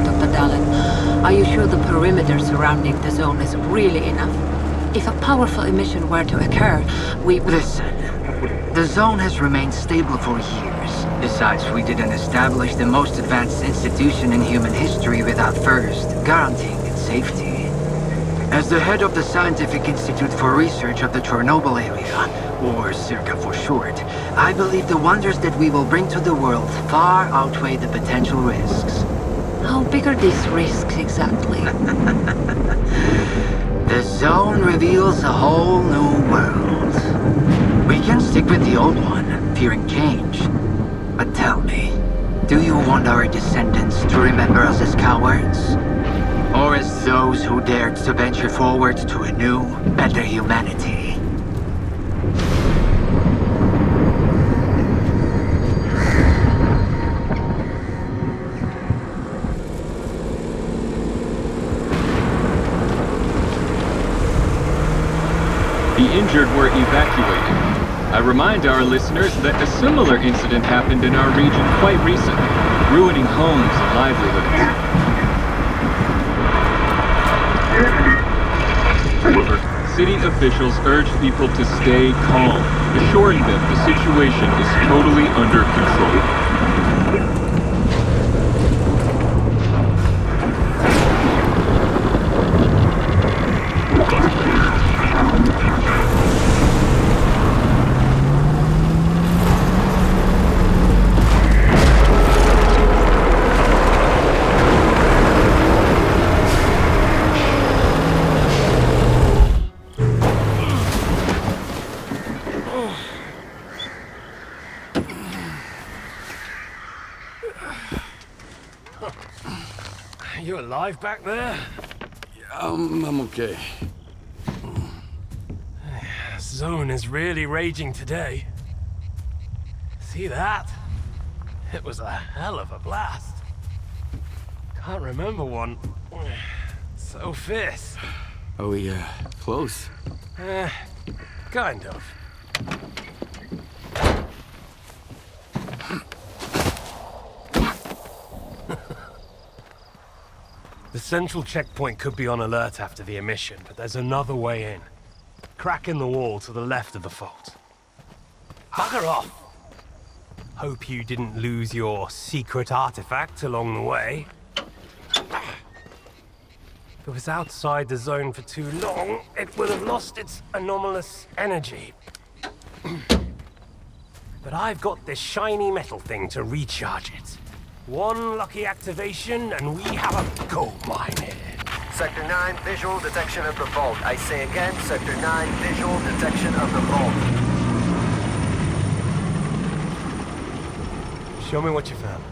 Dr. Dallin, are you sure the perimeter surrounding the zone is really enough? If a powerful emission were to occur, we would... Listen, the zone has remained stable for years. Besides, we didn't establish the most advanced institution in human history without first guaranteeing its safety. As the head of the Scientific Institute for Research of the Chernobyl area, or CIRCA for short, I believe the wonders that we will bring to the world far outweigh the potential risks. How big are these risks exactly? The zone reveals a whole new world. We can stick with the old one, fearing change. But tell me, do you want our descendants to remember us as cowards? Or as those who dared to venture forward to a new, better humanity? The injured were evacuated. I remind our listeners that a similar incident happened in our region quite recently, ruining homes and livelihoods. However, city officials urged people to stay calm, assuring them the situation is totally under control. You alive back there? I'm okay. Zone is really raging today. See that? It was a hell of a blast. Can't remember one so fierce. Are we, close? Kind of. The central checkpoint could be on alert after the emission, but there's another way in. Crack in the wall to the left of the fault. Bugger off! Hope you didn't lose your secret artifact along the way. If it was outside the zone for too long, it would have lost its anomalous energy. But I've got this shiny metal thing to recharge it. One lucky activation, and we have a gold mine here. Sector 9, visual detection of the vault. I say again, Sector 9, visual detection of the vault. Show me what you found.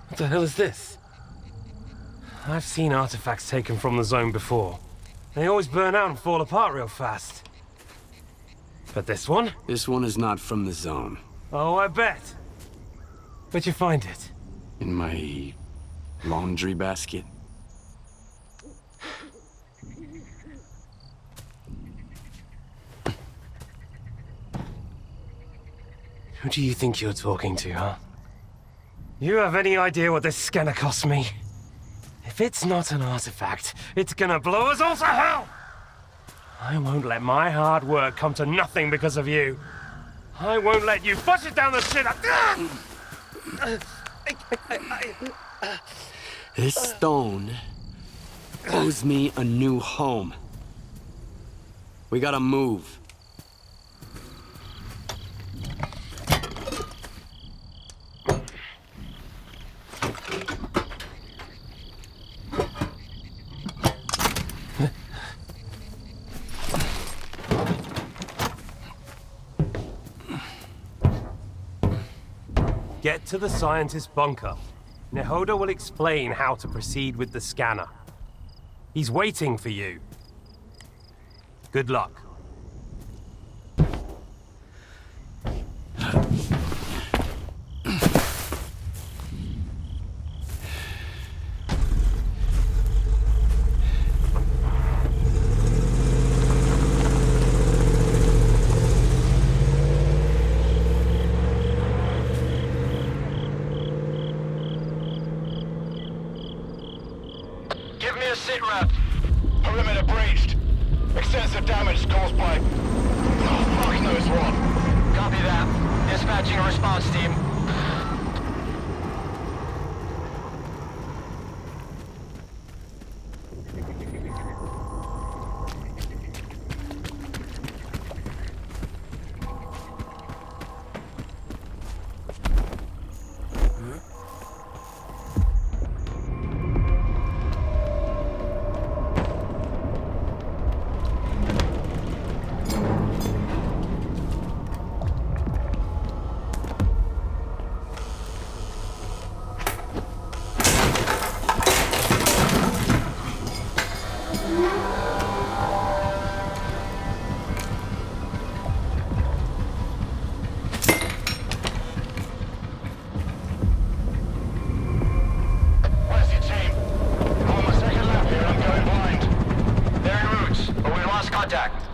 What the hell is this? I've seen artifacts taken from the zone before. They always burn out and fall apart real fast. But this one? This one is not from the zone. Oh, I bet. Where'd you find it? In my laundry basket. Who do you think you're talking to, huh? You have any idea what this scanner cost me? If it's not an artifact, it's gonna blow us all to hell! I won't let my hard work come to nothing because of you. I won't let you flush it down the shit. This stone owes me a new home. We gotta move. Get to the scientist's bunker. Nehoda will explain how to proceed with the scanner. He's waiting for you. Good luck. Sit rep. Perimeter breached. Extensive damage caused by... Oh, fuck knows what. Copy that. Dispatching a response team.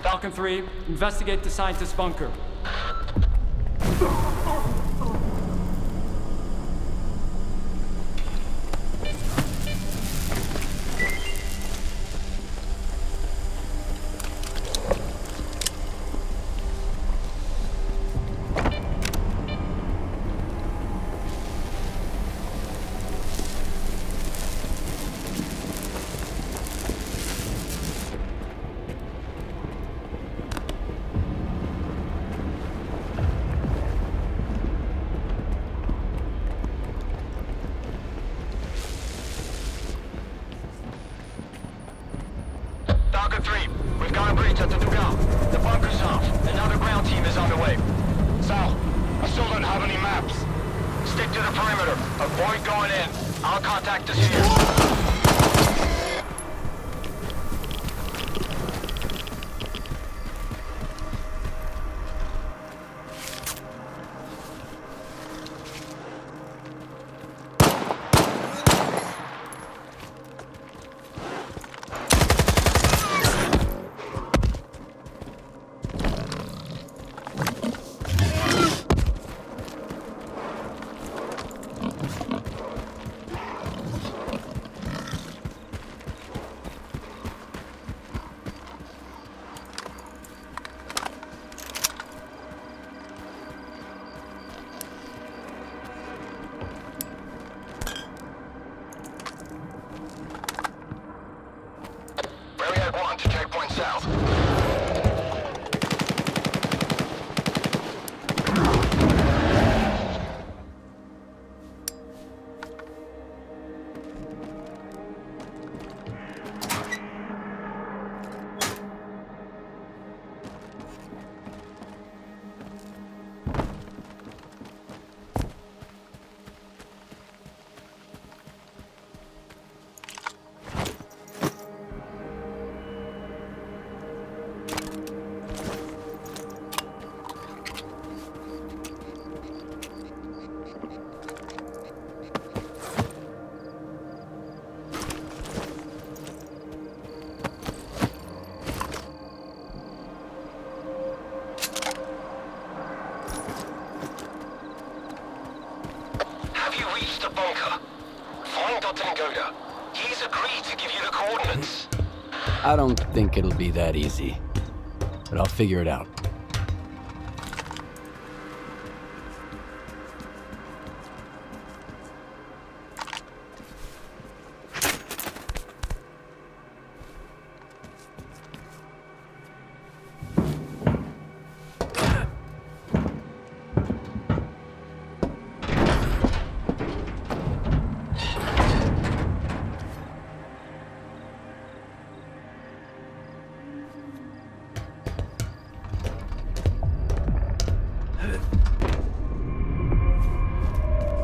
Falcon 3, investigate the scientist's bunker. Stalker 3, we've got a breach at the Dugal. The bunker's off. Another ground team is on the way. Sal, I still don't have any maps. Stick to the perimeter. Avoid going in. I'll contact the sphere. To checkpoint south. The bunker. Find Dr. Ngoda. He's agreed to give you the coordinates. I don't think it'll be that easy, but I'll figure it out.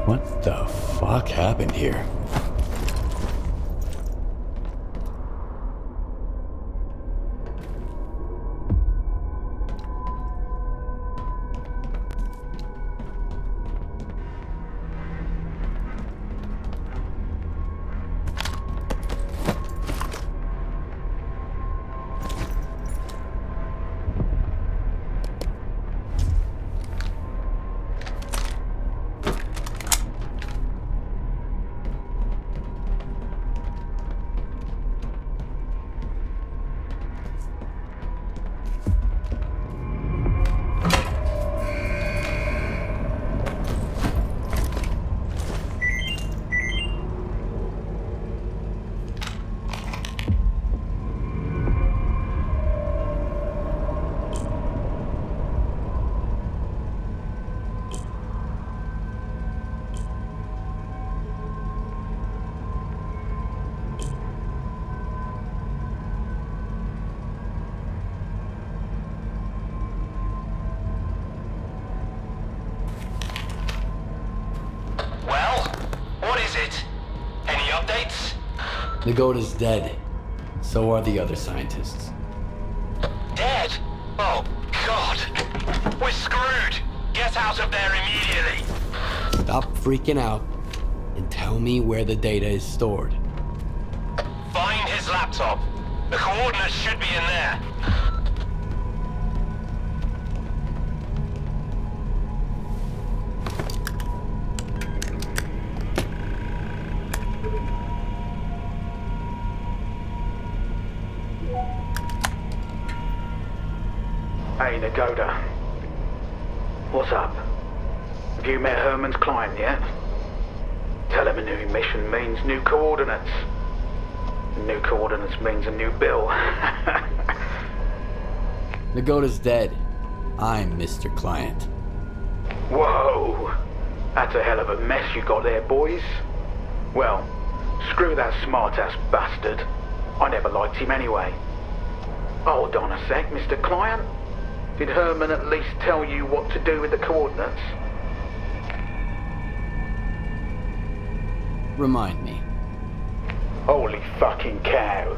What the fuck happened here? The goat is dead. So are the other scientists. Dead? Oh, God. We're screwed. Get out of there immediately. Stop freaking out and tell me where the data is stored. Find his laptop. The coordinates should be in there. Hey, Nagoda. What's up? Have you met Herman's client yet? Tell him a new mission means new coordinates. New coordinates means a new bill. Nagoda's dead. I'm Mr. Client. Whoa! That's a hell of a mess you got there, boys. Well, screw that smart-ass bastard. I never liked him anyway. Hold on a sec, Mr. Client. Did Herman at least tell you what to do with the coordinates? Remind me. Holy fucking cow.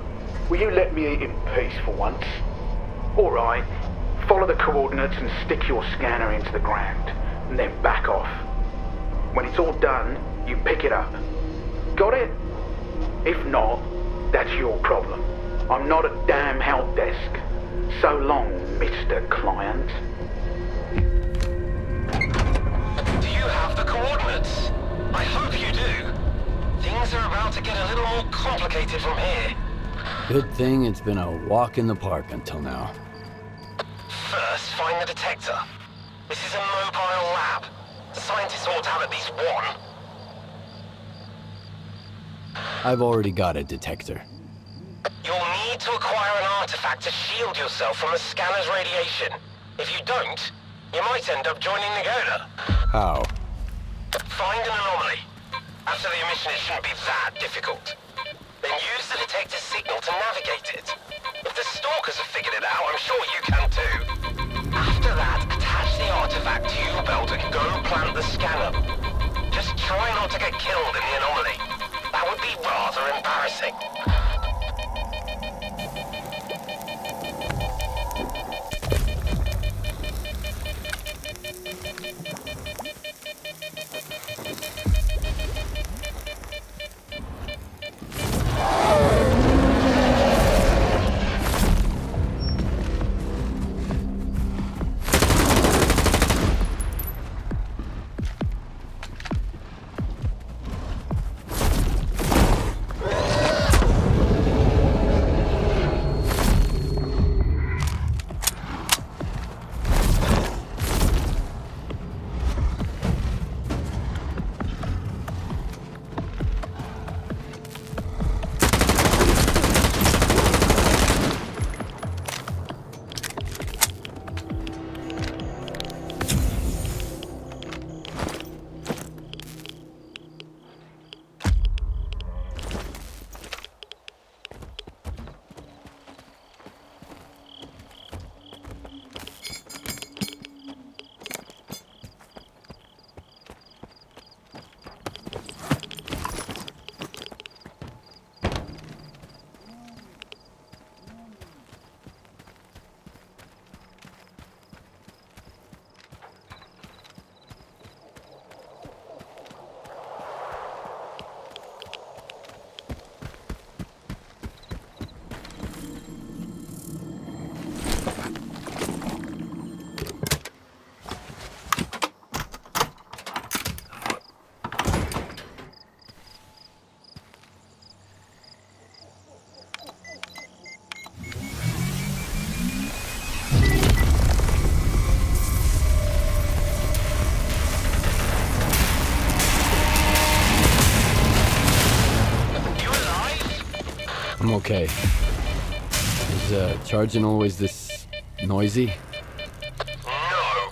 Will you let me eat in peace for once? Alright, follow the coordinates and stick your scanner into the ground, and then back off. When it's all done, you pick it up. Got it? If not, that's your problem. I'm not a damn help desk. So long, Mr. Client. Do you have the coordinates? I hope you do. Things are about to get a little more complicated from here. Good thing it's been a walk in the park until now. First, find the detector. This is a mobile lab. The scientists ought to have at least one. I've already got a detector. You'll need to acquire an artifact to shield yourself from the scanner's radiation. If you don't, you might end up joining Nagoda. How? Find an anomaly. After the emission, it shouldn't be that difficult. Then use the detector's signal to navigate it. If the stalkers have figured it out, I'm sure you can too. After that, attach the artifact to your belt and go plant the scanner. Just try not to get killed in the anomaly. That would be rather embarrassing. I'm okay. Is charging always this noisy? No,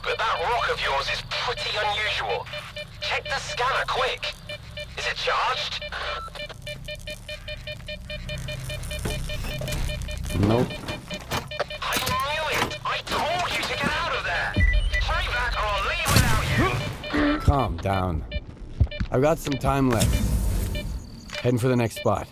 but that rock of yours is pretty unusual. Check the scanner quick. Is it charged? Nope. I knew it! I told you to get out of there! Hurry back or I'll leave without you! Calm down. I've got some time left. Heading for the next spot.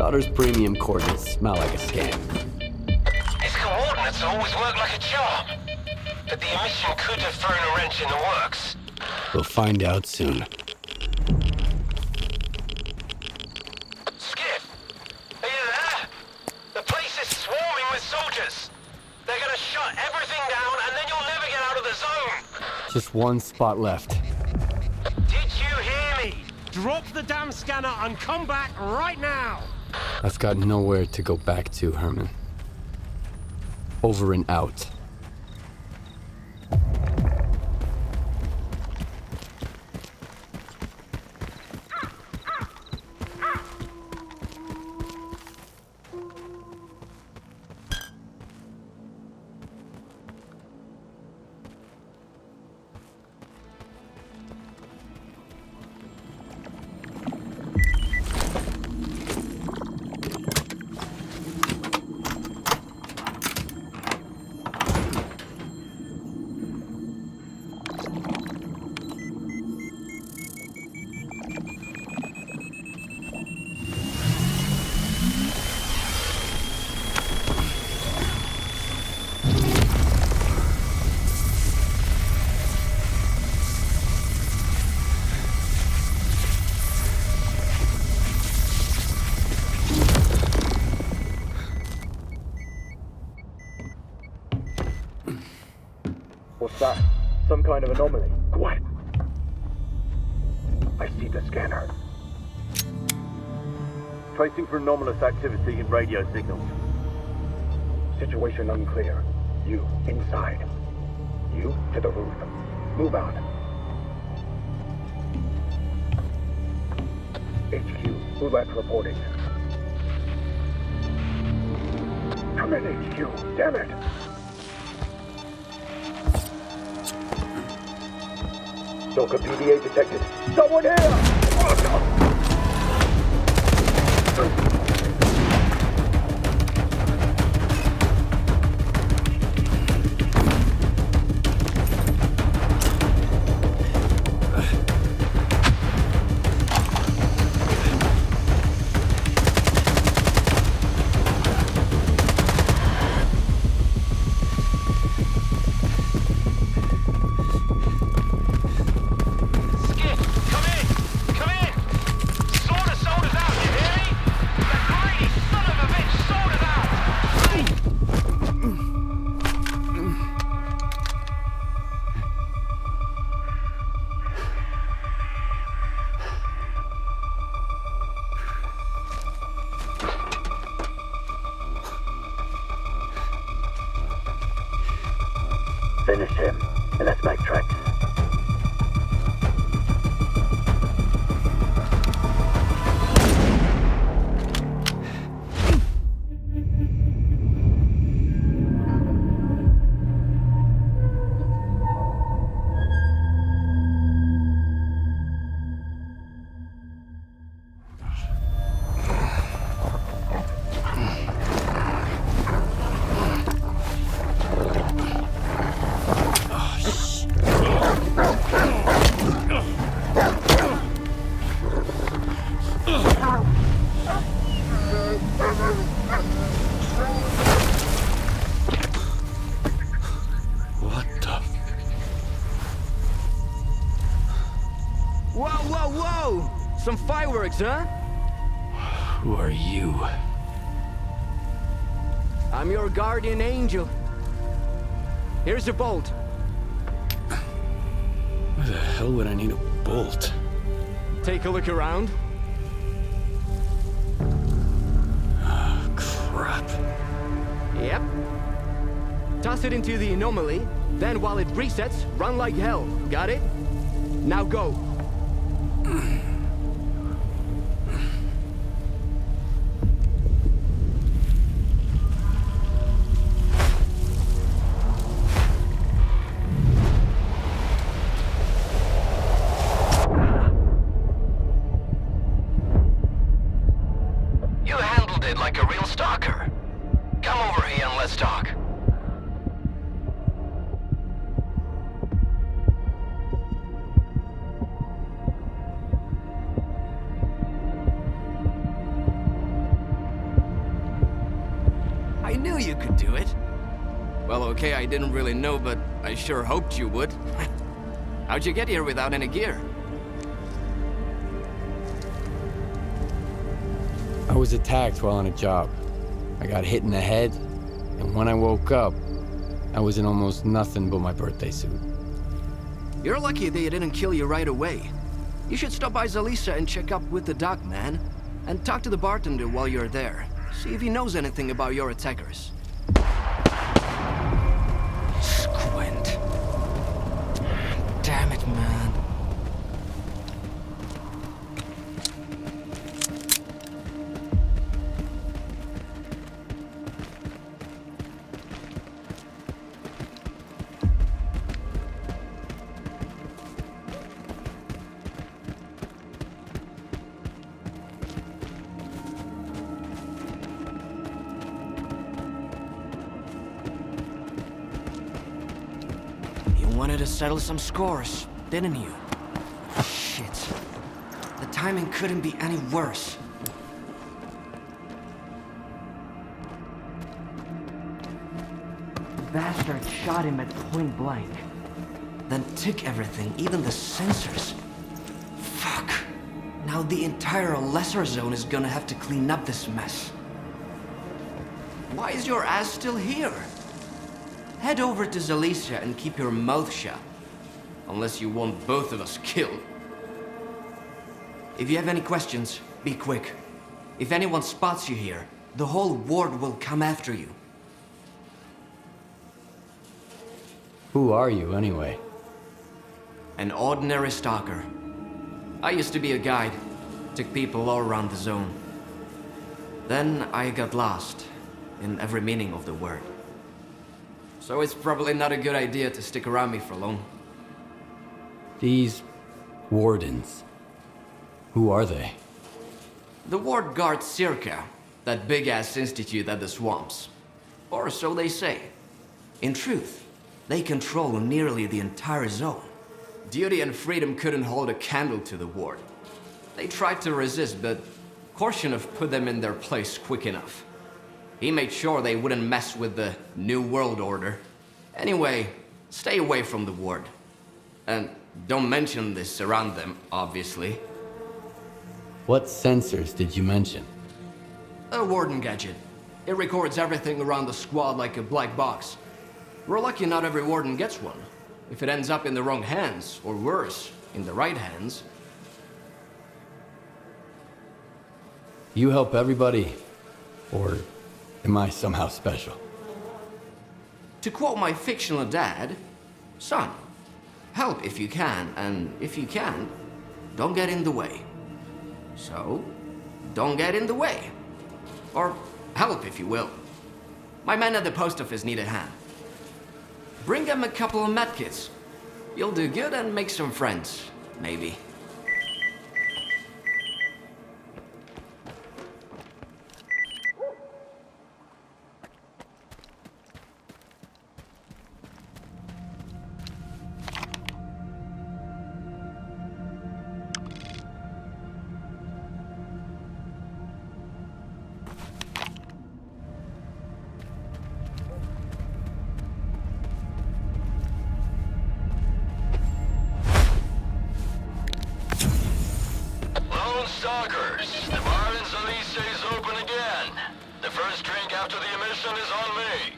daughter's premium coordinates smell like a scam. His coordinates always work like a charm. But the emission could have thrown a wrench in the works. We'll find out soon. Skip! Are you there? The place is swarming with soldiers. They're gonna shut everything down and then you'll never get out of the zone. Just one spot left. Did you hear me? Drop the damn scanner and come back right now! I've got nowhere to go back to, Herman. Over and out. What's that? Some kind of anomaly. Quiet. I see the scanner. Tracing for anomalous activity in radio signals. Situation unclear. You, inside. You, to the roof. Move out. HQ, Bulak reporting. Come in, HQ. Damn it! Stalker PDA detected. Someone here! Finish him, and let's make tracks. Some fireworks, huh? Who are you? I'm your guardian angel. Here's a bolt. Why the hell would I need a bolt? Take a look around. Oh, crap. Yep. Toss it into the anomaly, then while it resets, run like hell. Got it? Now go. Like a real stalker. Come over here and let's talk. knew you could do it. Well, okay, I didn't really know, but I sure hoped you would. How'd you get here without any gear? I was attacked while on a job. I got hit in the head, and when I woke up, I was in almost nothing but my birthday suit. You're lucky they didn't kill you right away. You should stop by Zalisa and check up with the doc, man. And talk to the bartender while you're there. See if he knows anything about your attackers. Squint. Damn it, man. Wanted to settle some scores, didn't you? Shit. The timing couldn't be any worse. The bastard shot him at point blank. Then took everything, even the sensors. Fuck. Now the entire lesser zone is gonna have to clean up this mess. Why is your ass still here? Head over to Zalisa and keep your mouth shut. Unless you want both of us killed. If you have any questions, be quick. If anyone spots you here, the whole ward will come after you. Who are you, anyway? An ordinary stalker. I used to be a guide. Took people all around the zone. Then I got lost, in every meaning of the word. So it's probably not a good idea to stick around me for long. These wardens, who are they? The ward guards Circa, that big-ass institute at the swamps. Or so they say. In truth, they control nearly the entire zone. Duty and Freedom couldn't hold a candle to the ward. They tried to resist, but Korshinov put them in their place quick enough. He made sure they wouldn't mess with the New World Order. Anyway, stay away from the ward. And don't mention this around them, obviously. What sensors did you mention? A warden gadget. It records everything around the squad like a black box. We're lucky not every warden gets one. If it ends up in the wrong hands, or worse, in the right hands. You help everybody, or am I somehow special? To quote my fictional dad, son, help if you can, and if you can, don't get in the way. So, don't get in the way. Or help if you will. My men at the post office need a hand. Bring them a couple of medkits. You'll do good and make some friends, maybe. Stalkers, the bar in Zalisa is open again. The first drink after the immersion is on me.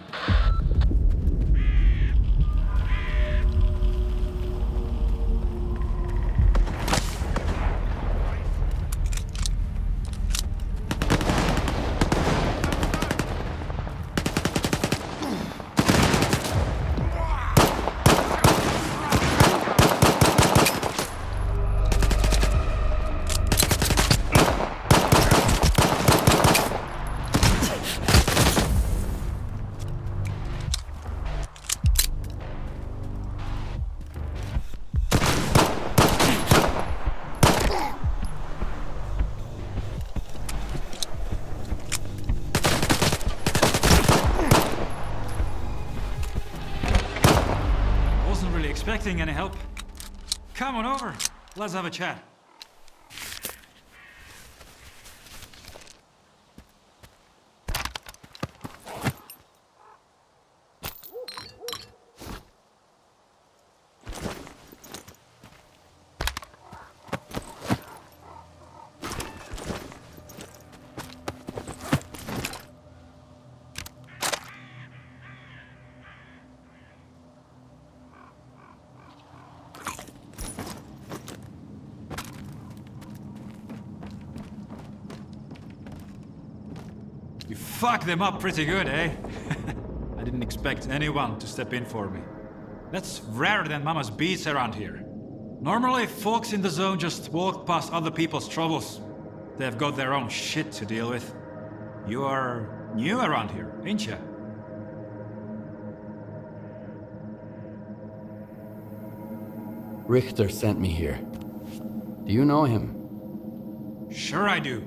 Expecting any help? Come on over. Let's have a chat. Fuck them up pretty good, eh? I didn't expect anyone to step in for me. That's rarer than Mama's beats around here. Normally, folks in the zone just walk past other people's troubles. They've got their own shit to deal with. You are new around here, ain't ya? Richter sent me here. Do you know him? Sure I do.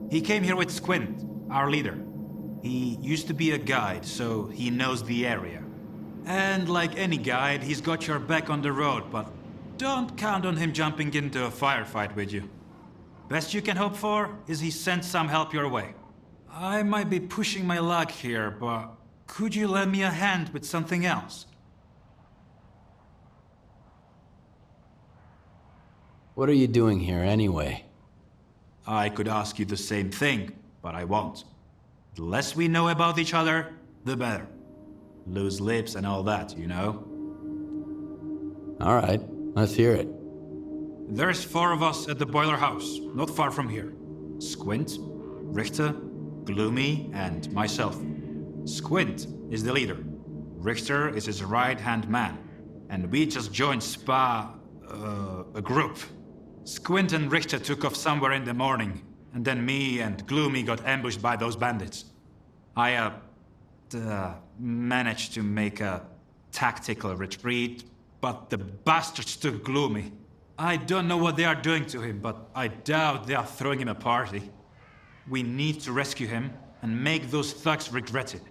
He came here with Squint, our leader. He used to be a guide, so he knows the area. And like any guide, he's got your back on the road, but don't count on him jumping into a firefight with you. Best you can hope for is he sent some help your way. I might be pushing my luck here, but could you lend me a hand with something else? What are you doing here anyway? I could ask you the same thing, but I won't. The less we know about each other, the better. Loose lips and all that, you know? All right, let's hear it. There's 4 of us at the boiler house, not far from here. Squint, Richter, Gloomy, and myself. Squint is the leader. Richter is his right-hand man. And we just joined a group. Squint and Richter took off somewhere in the morning, and then me and Gloomy got ambushed by those bandits. I, managed to make a tactical retreat, but the bastards took Gloomy. I don't know what they are doing to him, but I doubt they are throwing him a party. We need to rescue him and make those thugs regret it.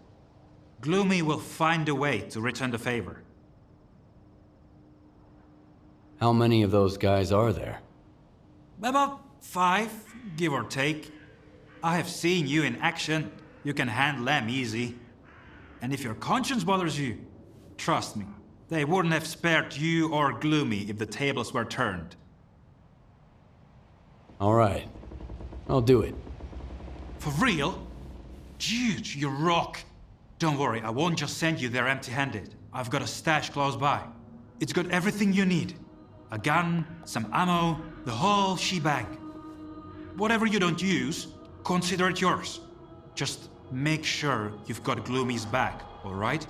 Gloomy will find a way to return the favor. How many of those guys are there? About 5, give or take. I have seen you in action. You can handle them easy. And if your conscience bothers you, trust me, they wouldn't have spared you or Gloomy if the tables were turned. All right, I'll do it. For real? Dude, you rock. Don't worry, I won't just send you there empty-handed. I've got a stash close by. It's got everything you need. A gun, some ammo, the whole shebang. Whatever you don't use, consider it yours. Just make sure you've got Gloomy's back, all right?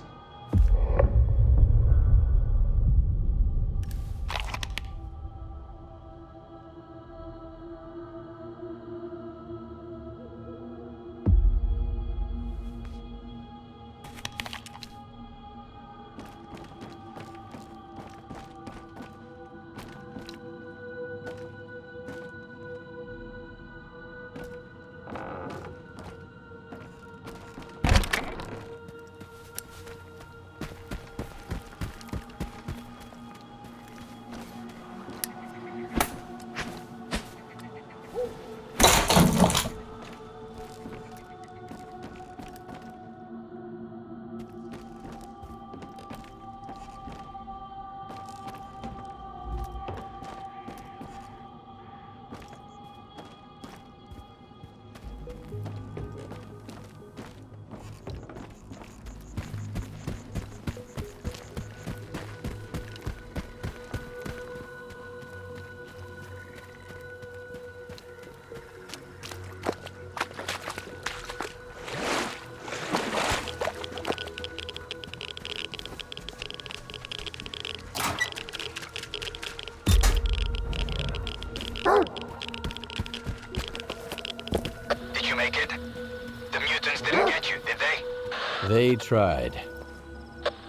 They tried.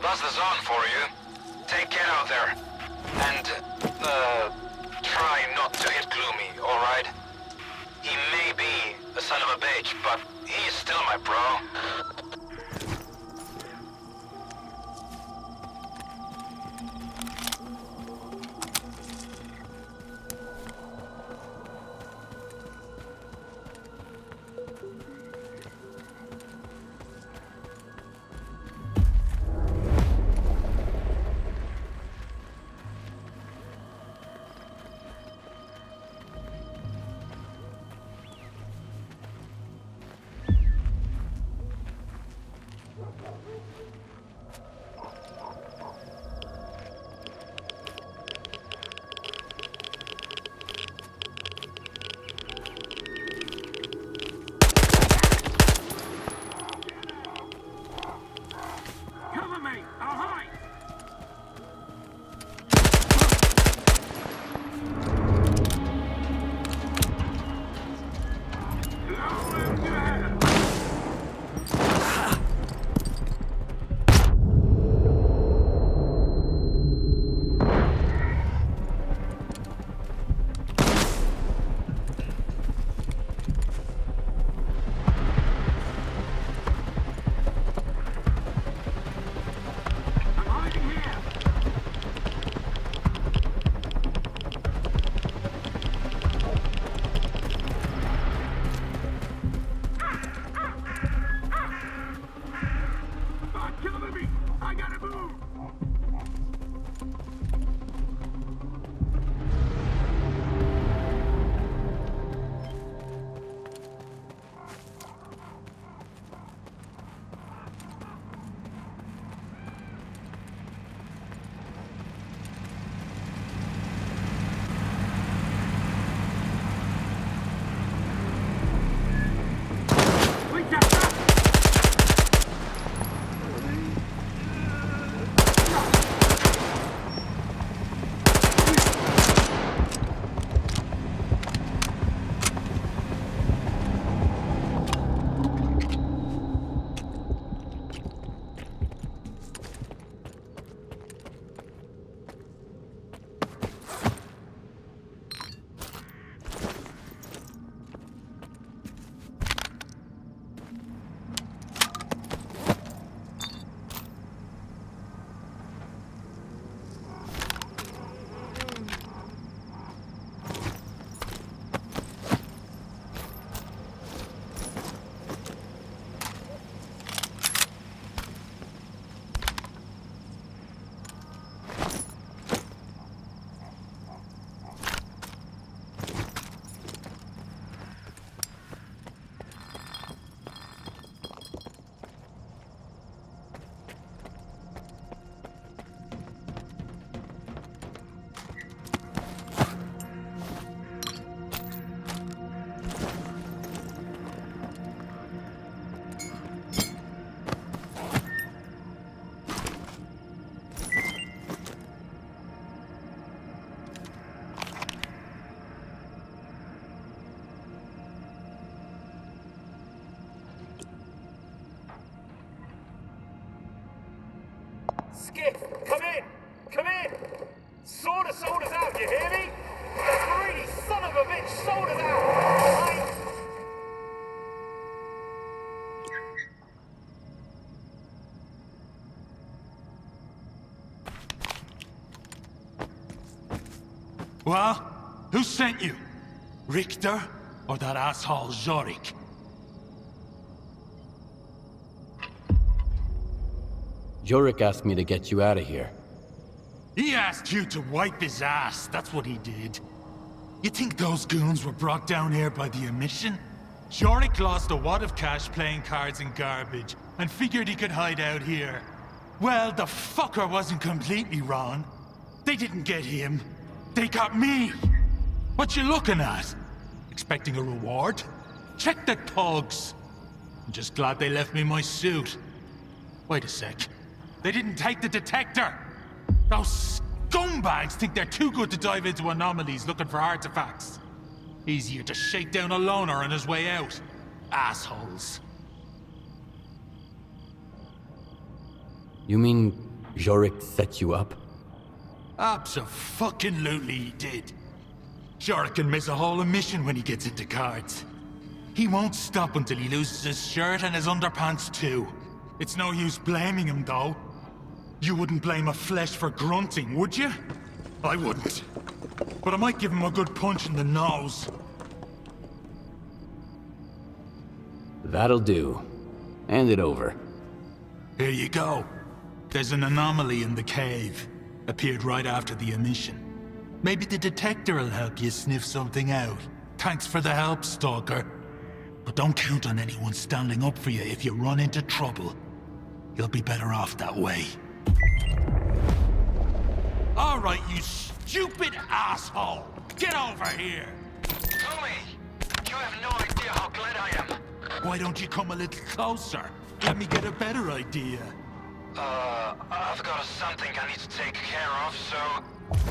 That's the zone for you. Take care out there. And, try not to hit Gloomy, alright? He may be a son of a bitch, but he is still my bro. Skiff, come in! Come in! Sold us out, you hear me? That greedy son of a bitch sold us out! Well, who sent you? Richter or that asshole Zorik? Jorik asked me to get you out of here. He asked you to wipe his ass, that's what he did. You think those goons were brought down here by the emission? Jorik lost a wad of cash playing cards and garbage, and figured he could hide out here. Well, the fucker wasn't completely wrong. They didn't get him. They got me! What you looking at? Expecting a reward? Check the thugs. I'm just glad they left me my suit. Wait a sec. They didn't take the detector! Those scumbags think they're too good to dive into anomalies looking for artifacts. Easier to shake down a loner on his way out. Assholes. You mean Jorik set you up? Abso-fucking-lutely he did. Jorik can miss a whole mission when he gets into cards. He won't stop until he loses his shirt and his underpants too. It's no use blaming him though. You wouldn't blame a flesh for grunting, would you? I wouldn't. But I might give him a good punch in the nose. That'll do. Hand it over. Here you go. There's an anomaly in the cave. Appeared right after the emission. Maybe the detector will help you sniff something out. Thanks for the help, Stalker. But don't count on anyone standing up for you if you run into trouble. You'll be better off that way. Alright, you stupid asshole! Get over here! Tommy! You have no idea how glad I am. Why don't you come a little closer? Let me get a better idea. I've got something I need to take care of, so...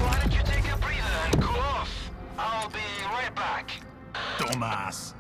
Why don't you take a breather and cool off? I'll be right back. Dumbass.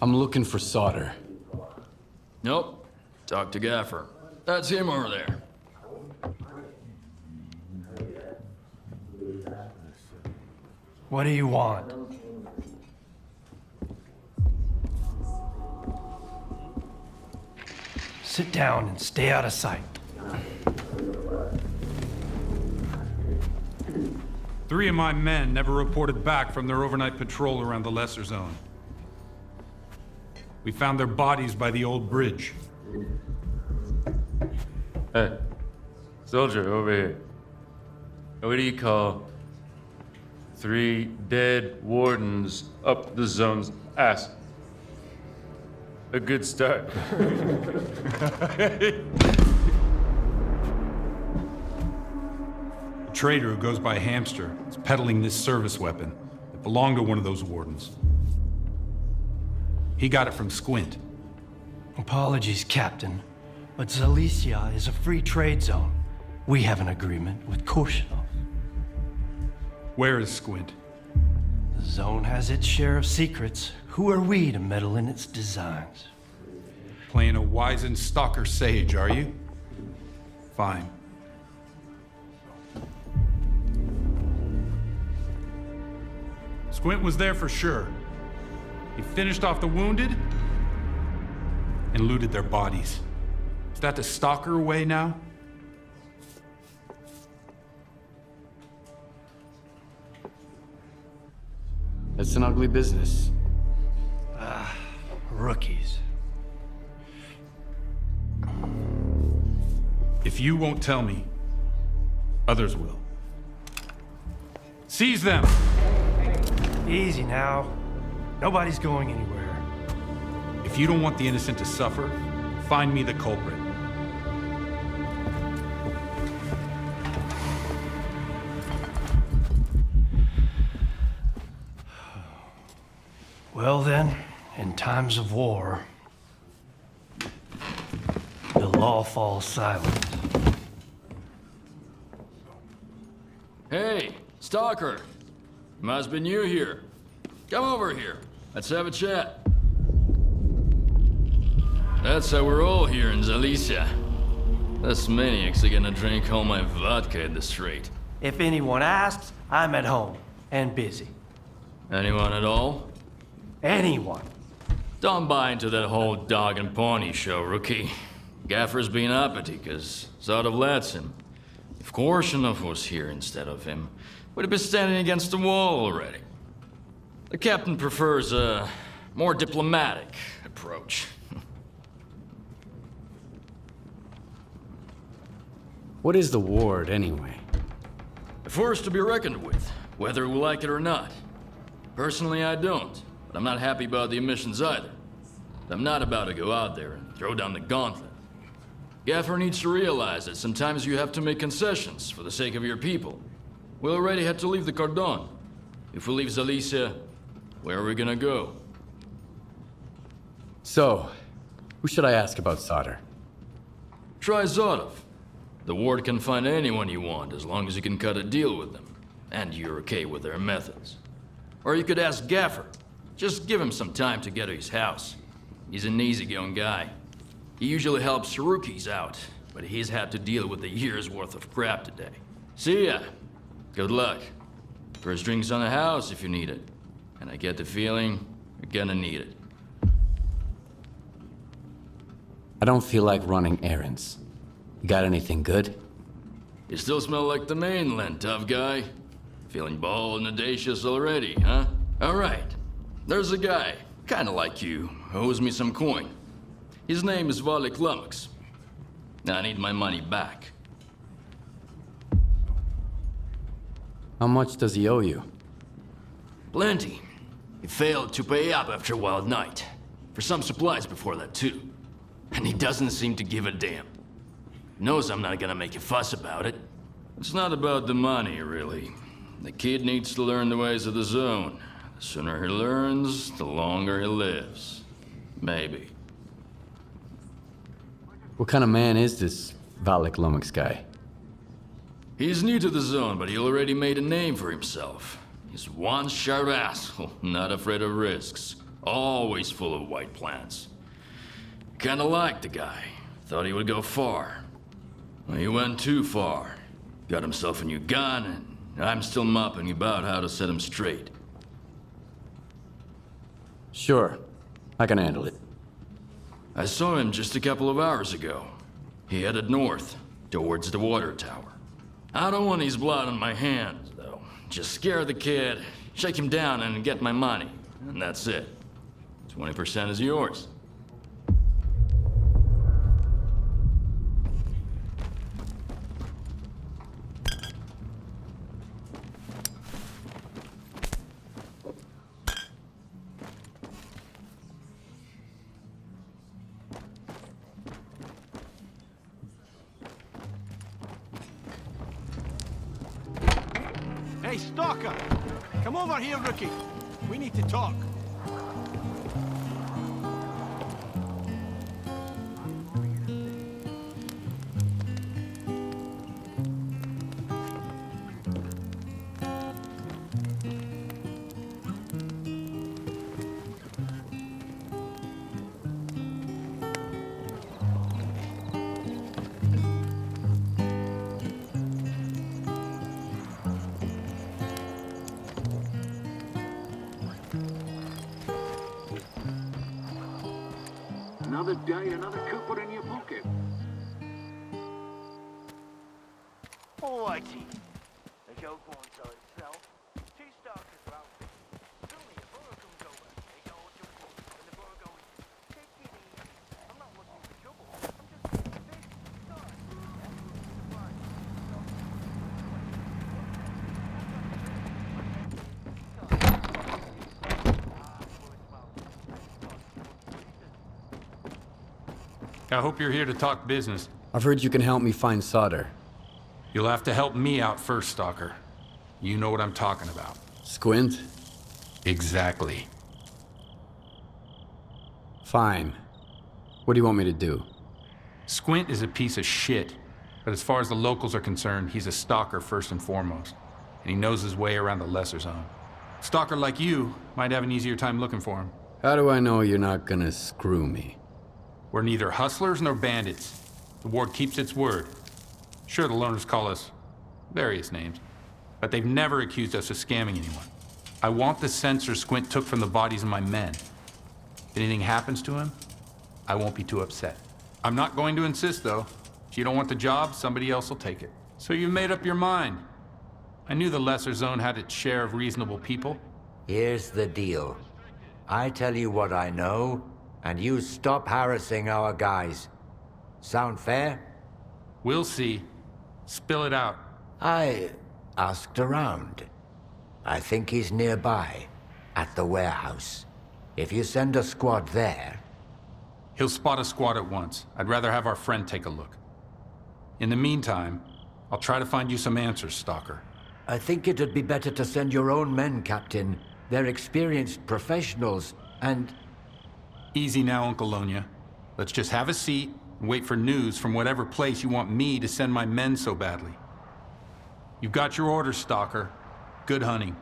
I'm looking for Sauter. Nope. Talk to Gaffer. That's him over there. What do you want? Sit down and stay out of sight. 3 of my men never reported back from their overnight patrol around the Lesser Zone. We found their bodies by the old bridge. Hey, soldier over here. What do you call 3 dead wardens up the zone's ass? A good start. A trader who goes by Hamster is peddling this service weapon that belonged to one of those wardens. He got it from Squint. Apologies, Captain, but Zalicia is a free trade zone. We have an agreement with Korshinov. Where is Squint? The zone has its share of secrets. Who are we to meddle in its designs? Playing a wizened stalker sage, are you? Fine. Squint was there for sure. He finished off the wounded and looted their bodies. Is that the stalker way now? It's an ugly business. Rookies. If you won't tell me, others will. Seize them! Easy now. Nobody's going anywhere. If you don't want the innocent to suffer, find me the culprit. Well then, in times of war, the law falls silent. Hey, Stalker. Must be new here. Come over here. Let's have a chat. That's how we're all here in Zalicia. This maniac's gonna drink all my vodka in the street. If anyone asks, I'm at home and busy. Anyone at all? Anyone. Don't buy into that whole dog and pony show, rookie. Gaffer's been uppity, cause sort of lets him. If Korshinov was here instead of him, we'd have been standing against the wall already. The captain prefers a more diplomatic approach. What is the ward, anyway? A force to be reckoned with, whether we like it or not. Personally, I don't, but I'm not happy about the emissions either. I'm not about to go out there and throw down the gauntlet. Gaffer needs to realize that sometimes you have to make concessions for the sake of your people. We already had to leave the Cordon. If we leave Zalicia, where are we gonna go? So, who should I ask about Sauter? Try Zotov. The ward can find anyone you want as long as you can cut a deal with them, and you're okay with their methods. Or you could ask Gaffer. Just give him some time to get to his house. He's an easygoing guy. He usually helps rookies out, but he's had to deal with a year's worth of crap today. See ya. Good luck. First drinks on the house if you need it. And I get the feeling you're gonna need it. I don't feel like running errands. You got anything good? You still smell like the mainland, tough guy. Feeling bold and audacious already, huh? Alright. There's a guy, kinda like you, who owes me some coin. His name is Valik Lummox. I need my money back. How much does he owe you? Plenty. He failed to pay up after Wild Night. For some supplies before that, too. And he doesn't seem to give a damn. Knows I'm not gonna make a fuss about it. It's not about the money, really. The kid needs to learn the ways of the zone. The sooner he learns, the longer he lives. Maybe. What kind of man is this Valik Lummox guy? He's new to the zone, but he already made a name for himself. He's one sharp asshole, not afraid of risks. Always full of white plants. Kinda liked the guy. Thought he would go far. Well, he went too far. Got himself a new gun, and I'm still mopping about how to set him straight. Sure. I can handle it. I saw him just a couple of hours ago. He headed north, towards the water tower. I don't want his blood on my hands, though. Just scare the kid, shake him down, and get my money. And that's it. 20% is yours. Hey, Stalker! Come over here, rookie. We need to talk. Another day, another copper in your pocket. Alrighty. The joke won't tell itself. Two stalkers are out. Suddenly a burrow comes over. They go all jump up, and the burrow goes, take it easy. I'm not looking for trouble. I'm just being big. Sorry. I hope you're here to talk business. I've heard you can help me find solder. You'll have to help me out first, Stalker. You know what I'm talking about. Squint? Exactly. Fine. What do you want me to do? Squint is a piece of shit, but as far as the locals are concerned, he's a stalker first and foremost, and he knows his way around the lesser zone. Stalker like you might have an easier time looking for him. How do I know you're not gonna screw me? We're neither hustlers nor bandits. The ward keeps its word. Sure, the loners call us various names, but they've never accused us of scamming anyone. I want the sensor Squint took from the bodies of my men. If anything happens to him, I won't be too upset. I'm not going to insist, though. If you don't want the job, somebody else will take it. So you've made up your mind. I knew the lesser zone had its share of reasonable people. Here's the deal. I tell you what I know, and you stop harassing our guys. Sound fair? We'll see. Spill it out. I asked around. I think he's nearby, at the warehouse. If you send a squad there... He'll spot a squad at once. I'd rather have our friend take a look. In the meantime, I'll try to find you some answers, Stalker. I think it'd be better to send your own men, Captain. They're experienced professionals, and... Easy now, Uncle Lonia. Let's just have a seat and wait for news from whatever place you want me to send my men so badly. You've got your orders, Stalker. Good hunting.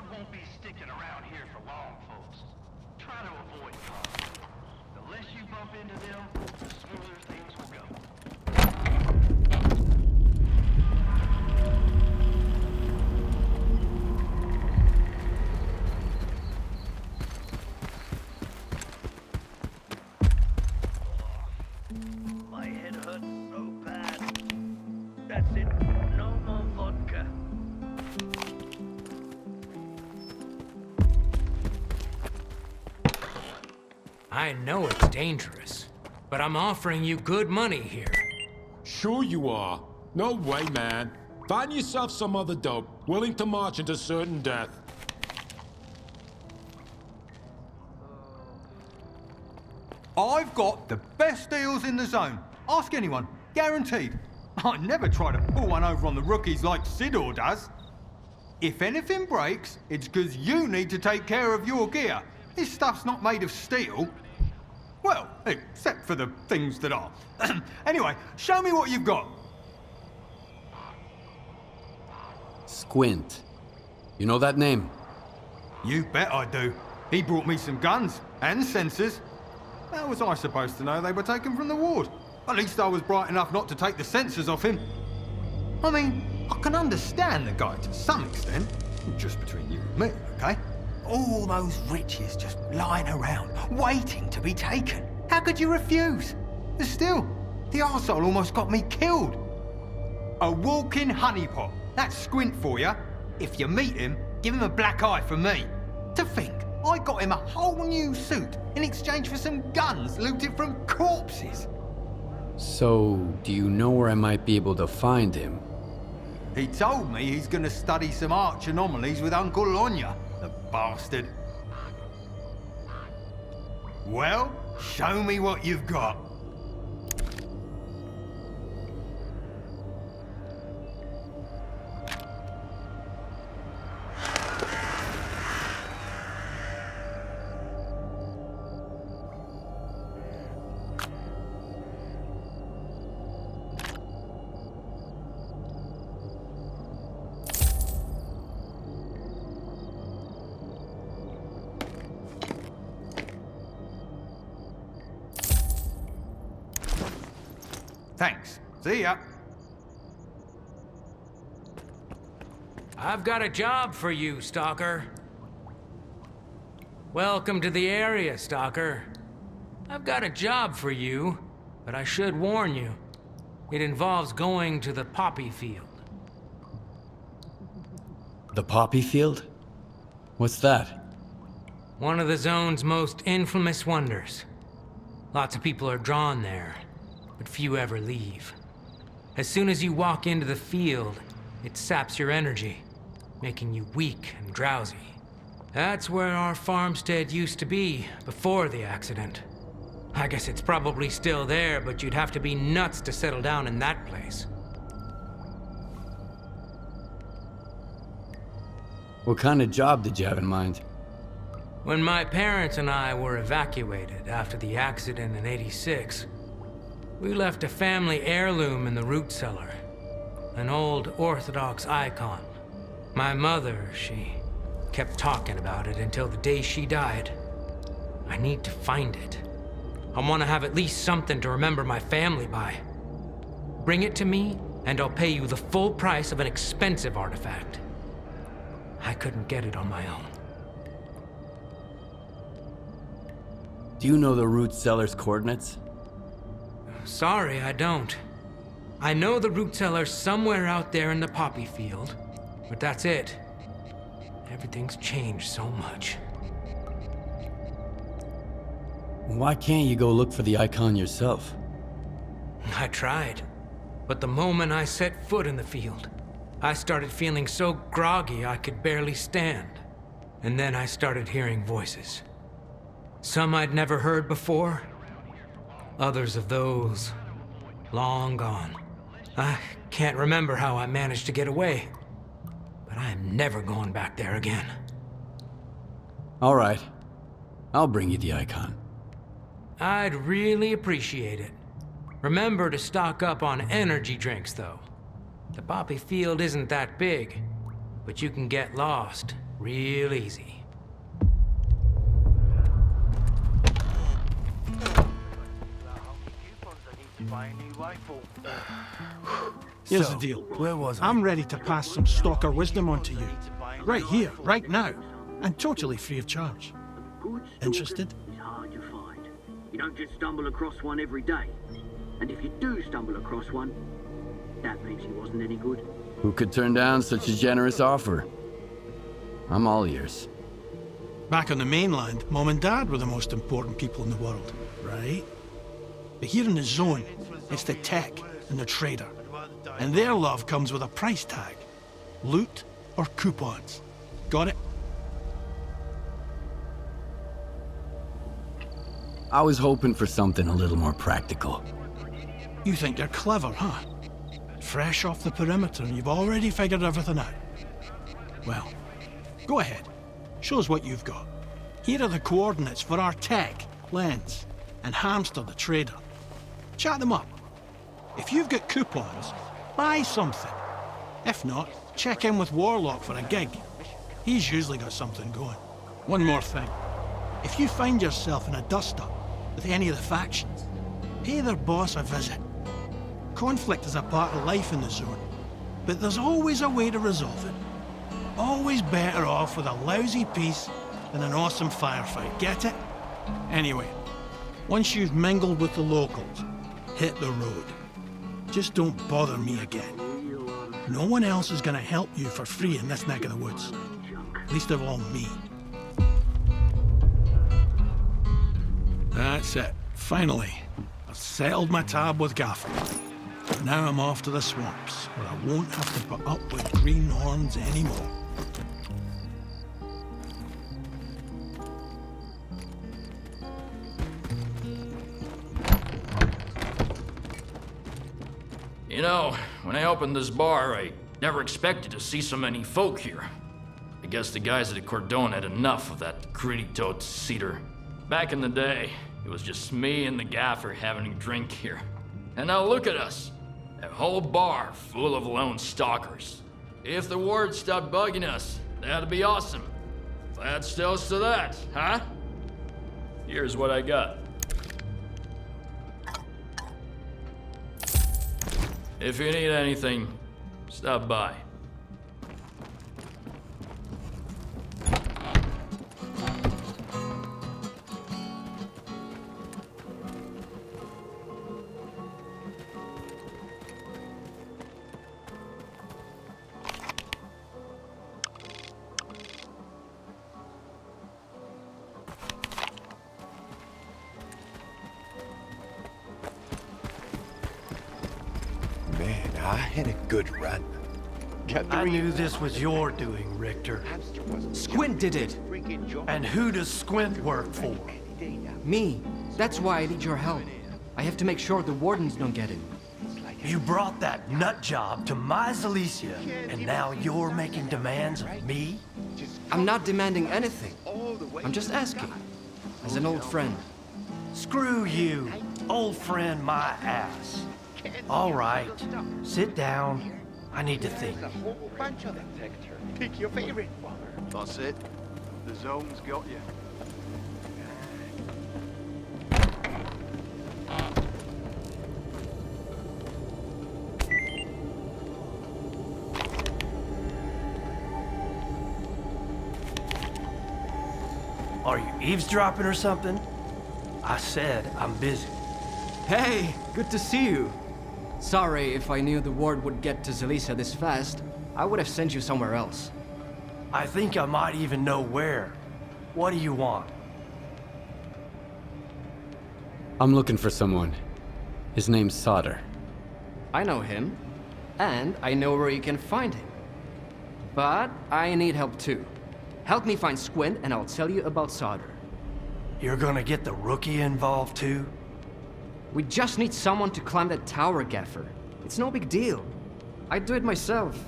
Won't be sticking around here for long, folks. Try to avoid conflict. The less you bump into them, the smoother things will go. My head hurts so bad. That's it. No more vodka. I know it's dangerous, but I'm offering you good money here. Sure you are. No way, man. Find yourself some other dope, willing to march into certain death. I've got the best deals in the zone. Ask anyone. Guaranteed. I never try to pull one over on the rookies like Sidor does. If anything breaks, it's because you need to take care of your gear. This stuff's not made of steel. Well, except for the things that are. Anyway, show me what you've got. Squint. You know that name? You bet I do. He brought me some guns and sensors. How was I supposed to know they were taken from the ward? At least I was bright enough not to take the sensors off him. I mean, I can understand the guy to some extent. Just between you and me, okay? All those riches just lying around, waiting to be taken. How could you refuse? But still, the arsehole almost got me killed. A walking honeypot. That's Squint for you. If you meet him, give him a black eye from me. To think, I got him a whole new suit in exchange for some guns looted from corpses. So, do you know where I might be able to find him? He told me he's gonna study some arch anomalies with Uncle Lonya, the bastard. Well, show me what you've got. Thanks. See ya. I've got a job for you, Stalker. Welcome to the area, Stalker. I've got a job for you, but I should warn you. It involves going to the poppy field. The poppy field? What's that? One of the zone's most infamous wonders. Lots of people are drawn there, but few ever leave. As soon as you walk into the field, it saps your energy, making you weak and drowsy. That's where our farmstead used to be before the accident. I guess it's probably still there, but you'd have to be nuts to settle down in that place. What kind of job did you have in mind? When my parents and I were evacuated after the accident in '86, we left a family heirloom in the root cellar. An old Orthodox icon. My mother, she kept talking about it until the day she died. I need to find it. I want to have at least something to remember my family by. Bring it to me, and I'll pay you the full price of an expensive artifact. I couldn't get it on my own. Do you know the root cellar's coordinates? Sorry, I don't. I know the root cellar's somewhere out there in the poppy field, but that's it. Everything's changed so much. Why can't you go look for the icon yourself? I tried, but the moment I set foot in the field, I started feeling so groggy I could barely stand. And then I started hearing voices. Some I'd never heard before. Others of those, long gone. I can't remember how I managed to get away, but I am never going back there again. All right. I'll bring you the icon. I'd really appreciate it. Remember to stock up on energy drinks, though. The poppy field isn't that big, but you can get lost real easy. Here's the deal. Where was I? I'm ready to pass some stalker wisdom on to you. Right here, right now. And totally free of charge. Interested? Is hard to find. You don't just stumble across one every day. And if you do stumble across one, that means he wasn't any good. Who could turn down such a generous offer? I'm all ears. Back on the mainland, Mom and Dad were the most important people in the world, right? But here in the zone, it's the tech and the trader. And their love comes with a price tag. Loot or coupons. Got it? I was hoping for something a little more practical. You think you're clever, huh? Fresh off the perimeter and you've already figured everything out. Well, go ahead. Show us what you've got. Here are the coordinates for our tech, Lens, and Hamster the trader. Chat them up. If you've got coupons, buy something. If not, check in with Warlock for a gig. He's usually got something going. One more thing. If you find yourself in a dust-up with any of the factions, pay their boss a visit. Conflict is a part of life in the zone, but there's always a way to resolve it. Always better off with a lousy peace than an awesome firefight, get it? Anyway, once you've mingled with the locals, hit the road. Just don't bother me again. No one else is gonna help you for free in this neck of the woods. Least of all me. That's it. Finally, I've settled my tab with Gaffer. Now I'm off to the swamps, where I won't have to put up with greenhorns anymore. You know, when I opened this bar, I never expected to see so many folk here. I guess the guys at the Cordon had enough of that gritty-toed cedar. Back in the day, it was just me and the Gaffer having a drink here. And now look at us. A whole bar full of lone stalkers. If the ward stopped bugging us, that'd be awesome. Let's toast to that, huh? Here's what I got. If you need anything, stop by. I had a good run. I knew this was your doing, Richter. Squint did it. And who does Squint work for? Me. That's why I need your help. I have to make sure the wardens don't get him. You brought that nut job to my Zalicia, and now you're making demands of me? I'm not demanding anything. I'm just asking. As an old friend. Screw you. Old friend my ass. All right. Sit down. I need to think. There's a whole bunch of them. Pick your favorite one. That's it. The zone's got you. Are you eavesdropping or something? I said I'm busy. Hey, good to see you. Sorry, if I knew the ward would get to Zalicia this fast, I would have sent you somewhere else. I think I might even know where. What do you want? I'm looking for someone. His name's Solder. I know him, and I know where you can find him. But I need help too. Help me find Squint, and I'll tell you about Solder. You're gonna get the rookie involved too? We just need someone to climb that tower, Gaffer. It's no big deal. I'd do it myself.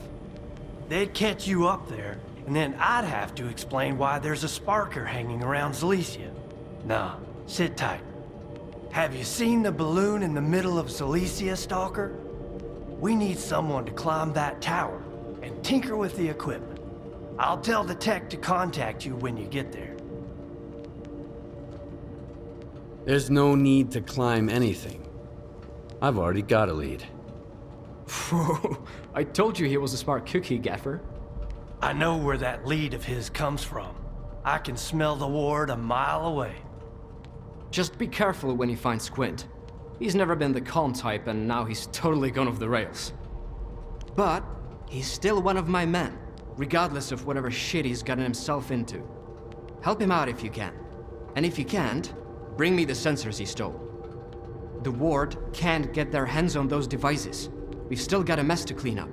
They'd catch you up there, and then I'd have to explain why there's a sparker hanging around Zalicia. Nah, sit tight. Have you seen the balloon in the middle of Zalicia, Stalker? We need someone to climb that tower and tinker with the equipment. I'll tell the tech to contact you when you get there. There's no need to climb anything. I've already got a lead. I told you he was a smart cookie, Gaffer. I know where that lead of his comes from. I can smell the ward a mile away. Just be careful when you find Squint. He's never been the calm type, and now he's totally gone off the rails. But he's still one of my men, regardless of whatever shit he's gotten himself into. Help him out if you can. And if you can't, bring me the sensors he stole. The ward can't get their hands on those devices. We've still got a mess to clean up.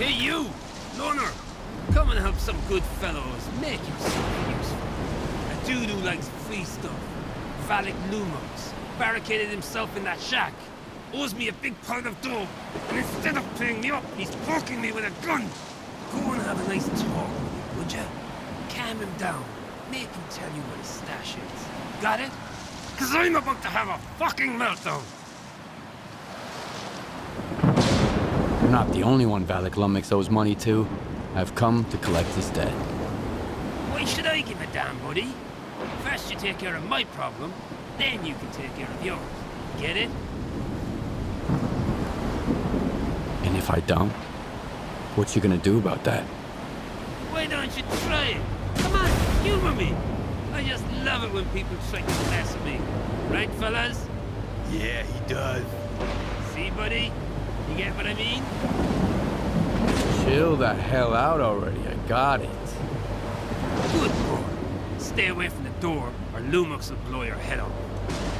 Hey, you! Loner! Come and help some good fellows. Make yourself useful. A dude who likes free stuff. Valak Lumos. Barricaded himself in that shack. Owes me a big pile of dough. And instead of paying me up, he's poking me with a gun. Go and have a nice talk with him, would ya? Calm him down. Make him tell you what his stash is. Got it? 'Cause I'm about to have a fucking meltdown. You're not the only one Valak Lumix owes money to. I've come to collect his debt. Why should I give a damn, buddy? First you take care of my problem, then you can take care of yours. Get it? And if I don't, what you gonna do about that? Why don't you try it? Come on, humor me. I just love it when people try to mess me. Right, fellas? Yeah, he does. See, buddy? You get what I mean? Chill the hell out already, I got it. Good boy. Stay away from the door, or Lumux will blow your head off.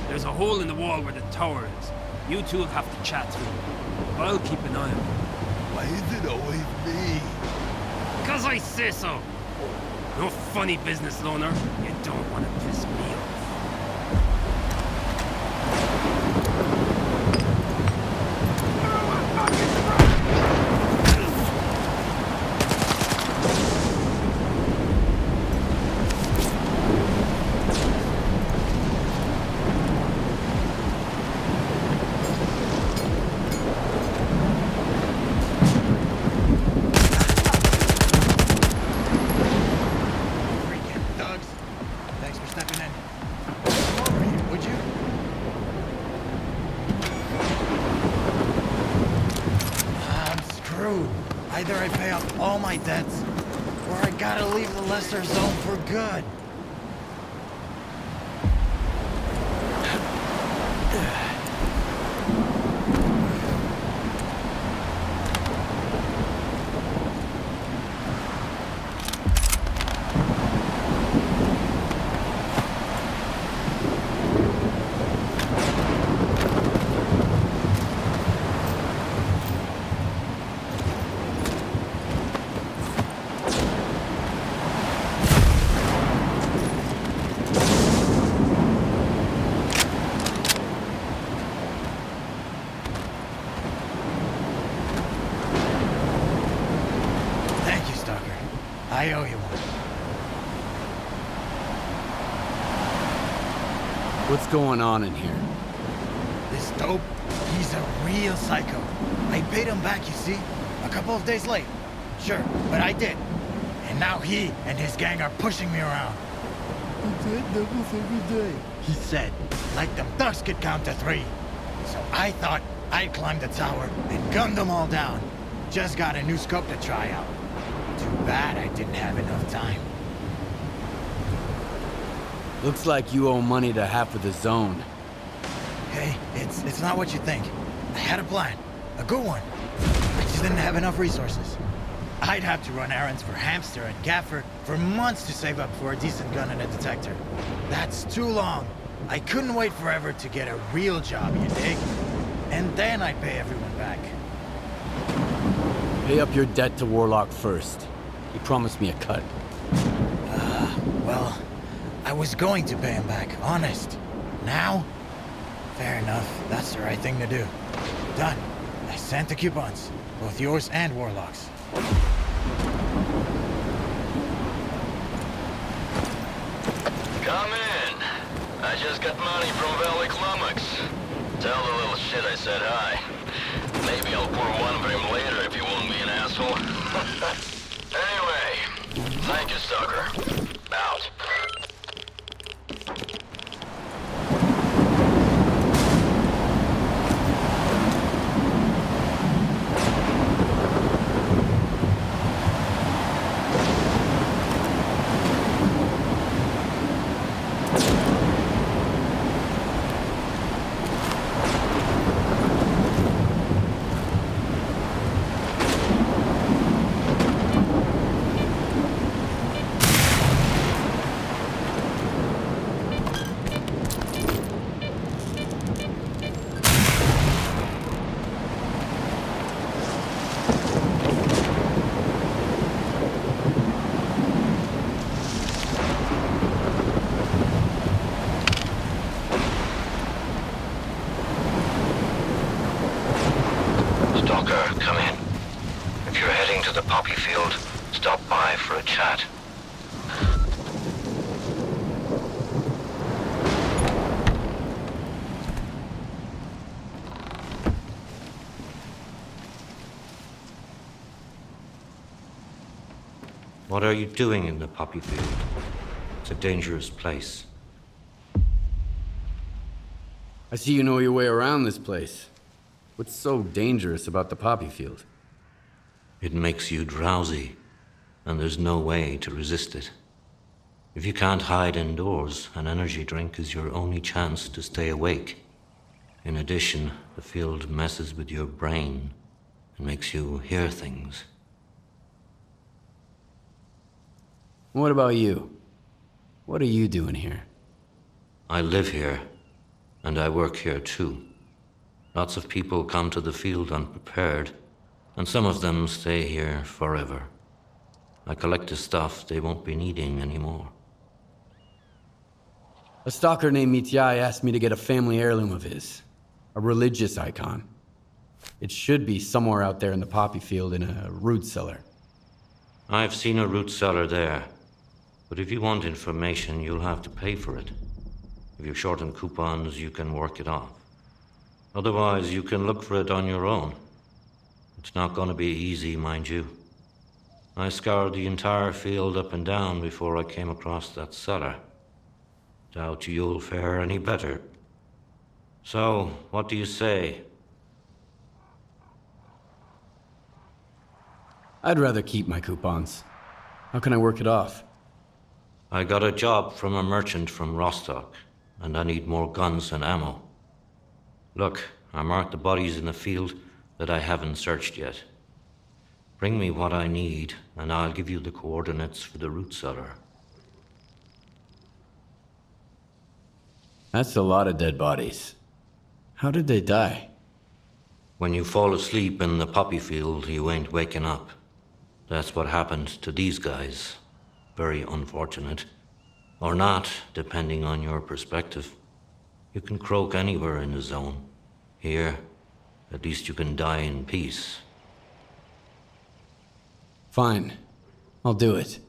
There's a hole in the wall where the tower is. You two will have to chat through it. I'll keep an eye on it. Why is it always me? 'Cause I say so. No funny business, Loner. You don't want to piss me off. Either I pay off all my debts, or I gotta leave the lesser zone for good. I owe you one. What's going on in here? This dope, he's a real psycho. I paid him back, you see? A couple of days late. Sure, but I did. And now he and his gang are pushing me around. He said doubles every day. He said, like them thugs could count to 3. So I thought I'd climb the tower and gun them all down. Just got a new scope to try out. Too bad I didn't have enough time. Looks like you owe money to half of the zone. Hey, it's not what you think. I had a plan. A good one. I just didn't have enough resources. I'd have to run errands for Hamster and Gaffer for months to save up for a decent gun and a detector. That's too long. I couldn't wait forever to get a real job, you dig? And then I'd pay everyone back. Pay up your debt to Warlock first. He promised me a cut. Well, I was going to pay him back, honest. Now? Fair enough. That's the right thing to do. Done. I sent the coupons. Both yours and Warlock's. Come in. I just got money from Valak Lumix. Tell the little shit I said hi. Maybe I'll pour one for him later if you won't be an asshole. Anyway, thank you, Stalker. Out. to the poppy field, stop by for a chat. What are you doing in the poppy field? It's a dangerous place. I see you know your way around this place. What's so dangerous about the poppy field? It makes you drowsy, and there's no way to resist it. If you can't hide indoors, an energy drink is your only chance to stay awake. In addition, the field messes with your brain and makes you hear things. What about you? What are you doing here? I live here, and I work here too. Lots of people come to the field unprepared, and some of them stay here forever. I collect the stuff they won't be needing anymore. A stalker named Mityai asked me to get a family heirloom of his. A religious icon. It should be somewhere out there in the poppy field in a root cellar. I've seen a root cellar there. But if you want information, you'll have to pay for it. If you're short on coupons, you can work it off. Otherwise, you can look for it on your own. It's not going to be easy, mind you. I scoured the entire field up and down before I came across that cellar. Doubt you'll fare any better. So, what do you say? I'd rather keep my coupons. How can I work it off? I got a job from a merchant from Rostock, and I need more guns and ammo. Look, I marked the bodies in the field that I haven't searched yet. Bring me what I need, and I'll give you the coordinates for the root cellar. That's a lot of dead bodies. How did they die? When you fall asleep in the poppy field, you ain't waking up. That's what happened to these guys. Very unfortunate. Or not, depending on your perspective. You can croak anywhere in the zone. Here, at least you can die in peace. Fine. I'll do it.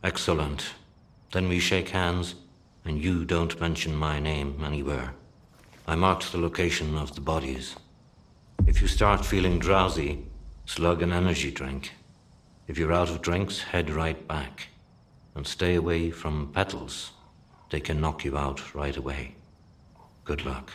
Excellent. Then we shake hands, and you don't mention my name anywhere. I marked the location of the bodies. If you start feeling drowsy, slug an energy drink. If you're out of drinks, head right back. And stay away from petals. They can knock you out right away. Good luck.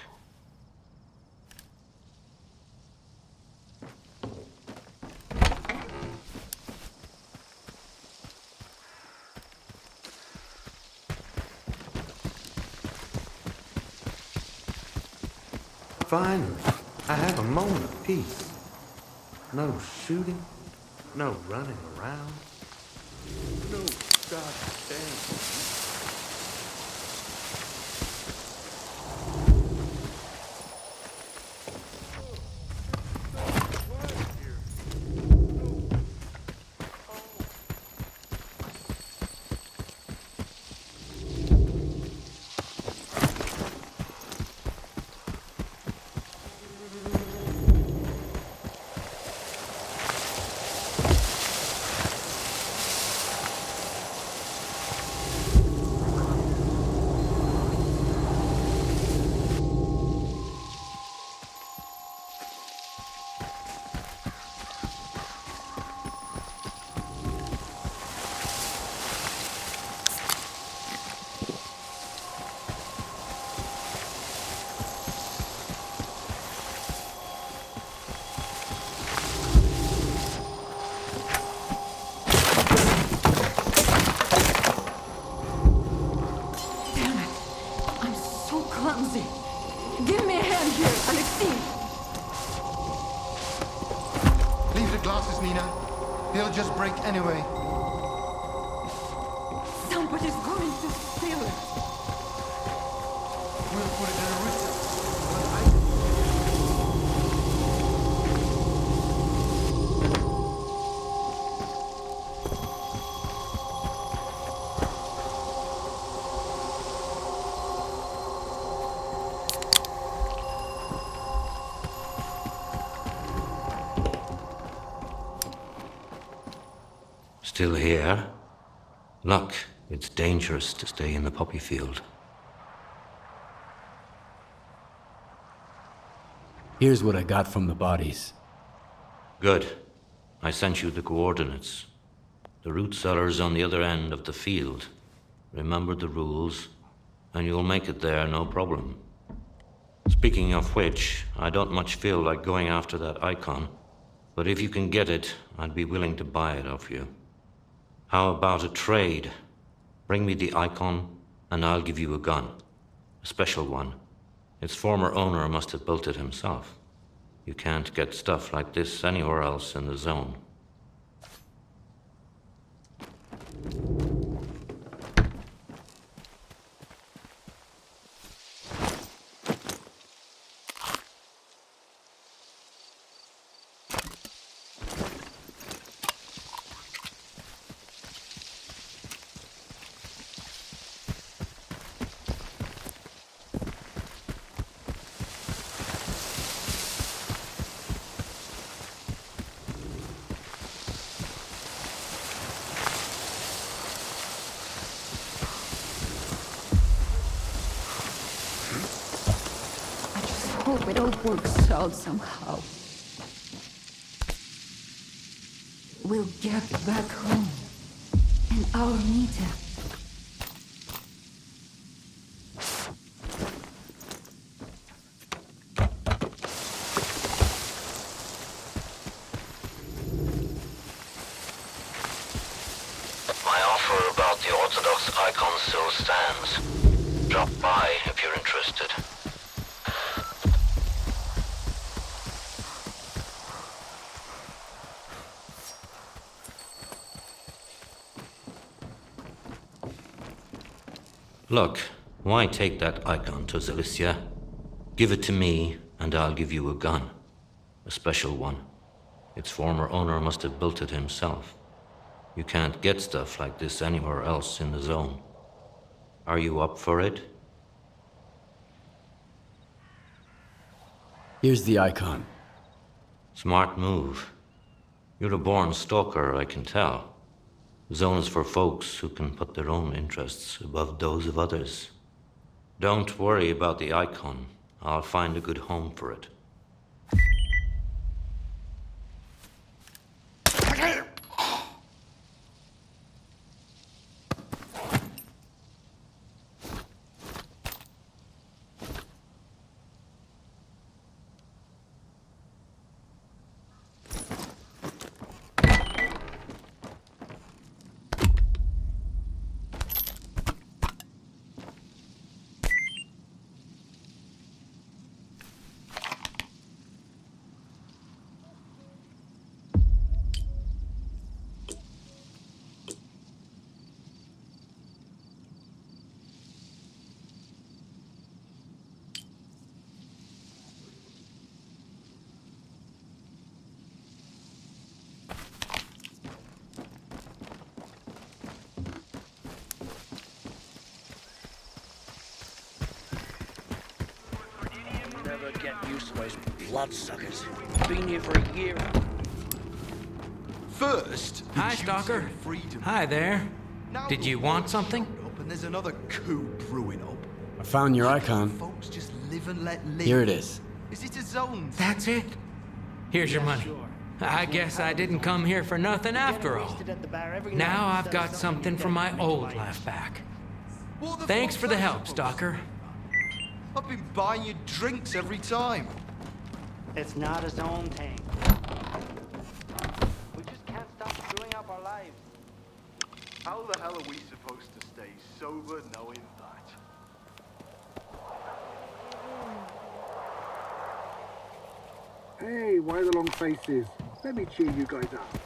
Finally, I have a moment of peace. No shooting, no running around, no goddamn. Give me a hand here, Alexei! Leave the glasses, Nina. They'll just break anyway. Somebody's going to steal it. We'll put it in a rooster. Still here? Look, it's dangerous to stay in the poppy field. Here's what I got from the bodies. Good. I sent you the coordinates. The root cellar's on the other end of the field. Remember the rules, and you'll make it there, no problem. Speaking of which, I don't much feel like going after that icon, but if you can get it, I'd be willing to buy it off you. How about a trade? Bring me the icon, and I'll give you a gun. A special one. Its former owner must have built it himself. You can't get stuff like this anywhere else in the zone. Hope it all works out somehow. We'll get back home. And our Nita. My offer about the Orthodox icon still stands. Drop by if you're interested. Look, why take that icon to Zalicia? Give it to me, and I'll give you a gun. A special one. Its former owner must have built it himself. You can't get stuff like this anywhere else in the zone. Are you up for it? Here's the icon. Smart move. You're a born stalker, I can tell. The zone is for folks who can put their own interests above those of others. Don't worry about the icon. I'll find a good home for it. Never get used to those bloodsuckers. Been here for a year. First, Hi, Stalker. Hi there. Did you want something? and there's another coup brewing up. I found your icon. Folks just live and let live. Here it is. Is it a zone? That's it. Here's your money. I guess I didn't come here for nothing after all. Now I've got something from my old life back. Thanks for the help, Stalker. I've been buying you drinks every time. It's not a zone thing. We just can't stop screwing up our lives. How the hell are we supposed to stay sober knowing that? Hey, why the long faces? Let me cheer you guys up.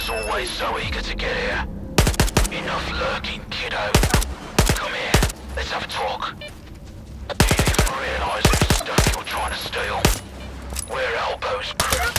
was always so eager to get here. Enough lurking, kiddo. Come here, let's have a talk. Do you even realize the stuff you're trying to steal? We're elbows, crew.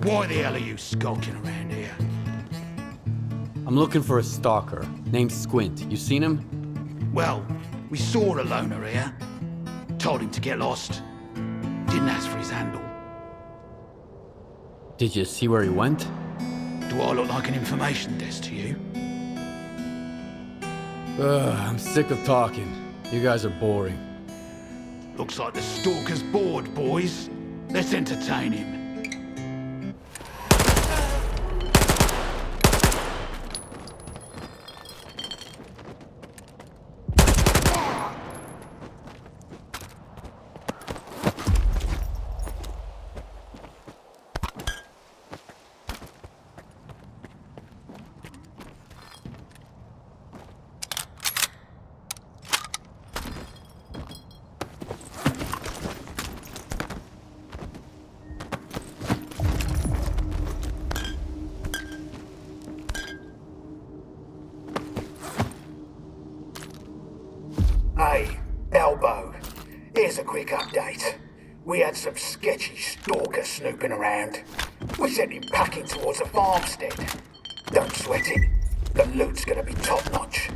Why the hell are you skulking around here? I'm looking for a stalker named Squint. You seen him? Well, we saw a loner here. Told him to get lost. Didn't ask for his handle. Did you see where he went? Do I look like an information desk to you? I'm sick of talking. You guys are boring. Looks like the stalker's bored, boys. Let's entertain him. Hey, Elbow. Here's a quick update. We had some sketchy stalker snooping around. We sent him packing towards a farmstead. Don't sweat it. The loot's gonna be top-notch.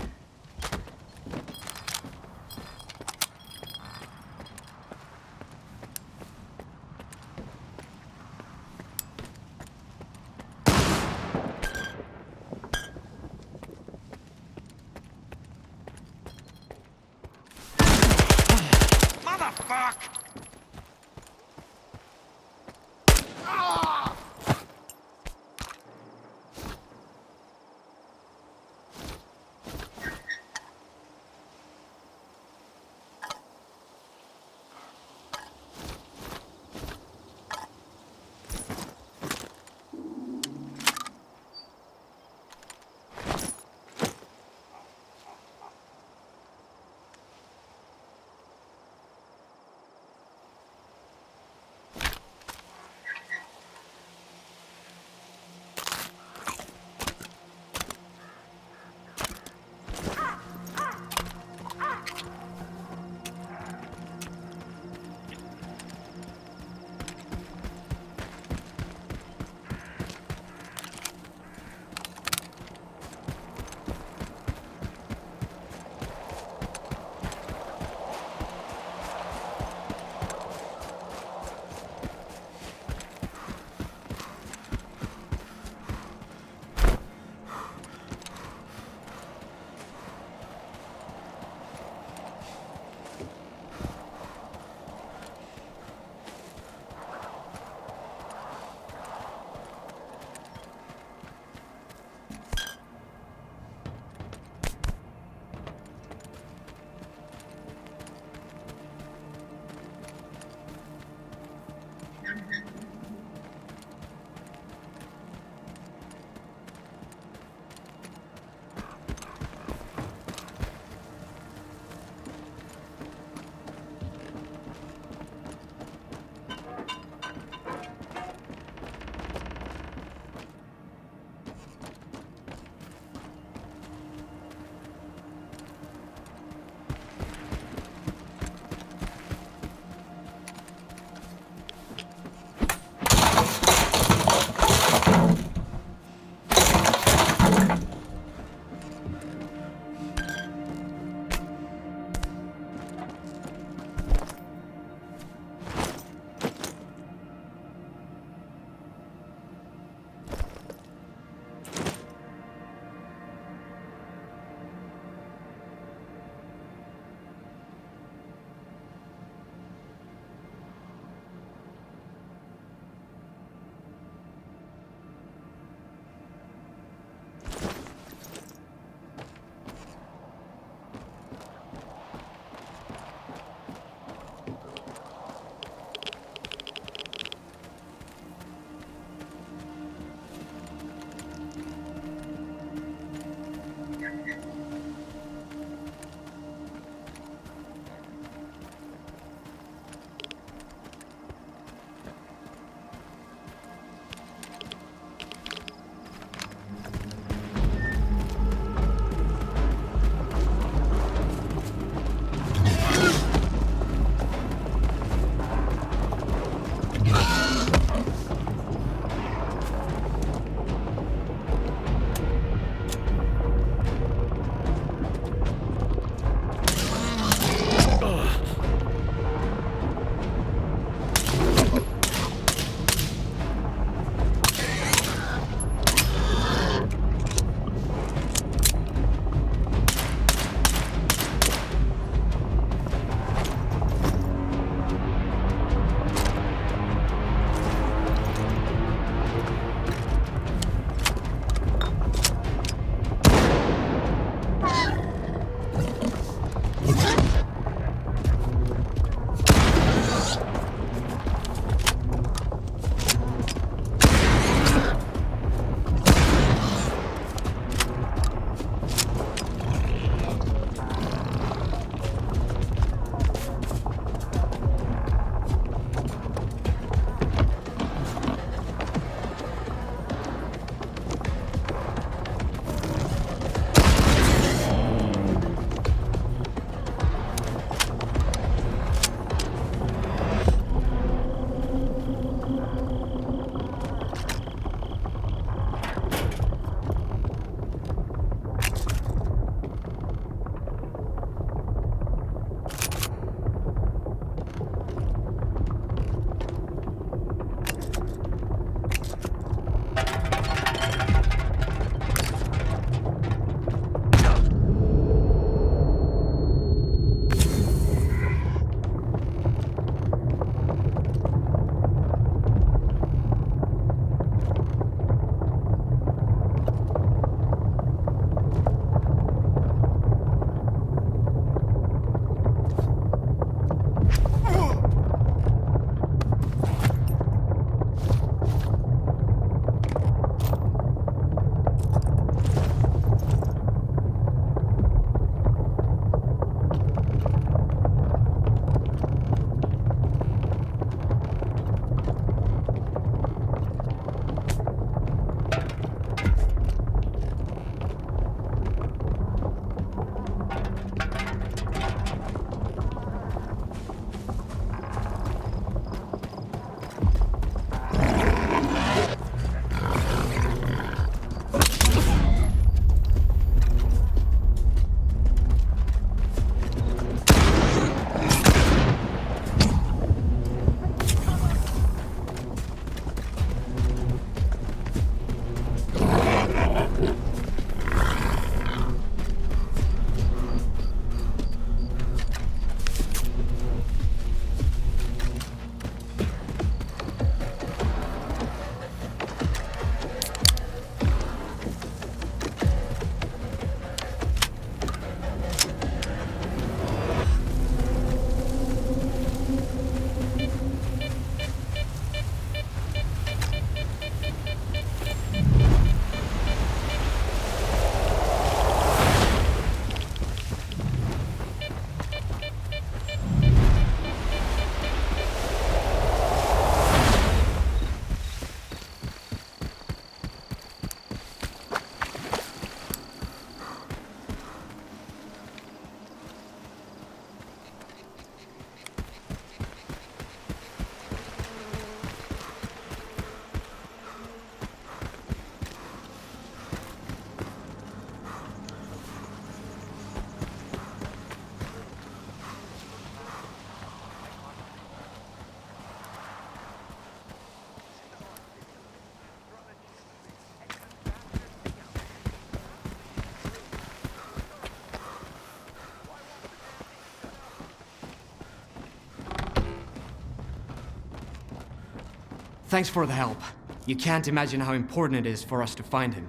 Thanks for the help. You can't imagine how important it is for us to find him.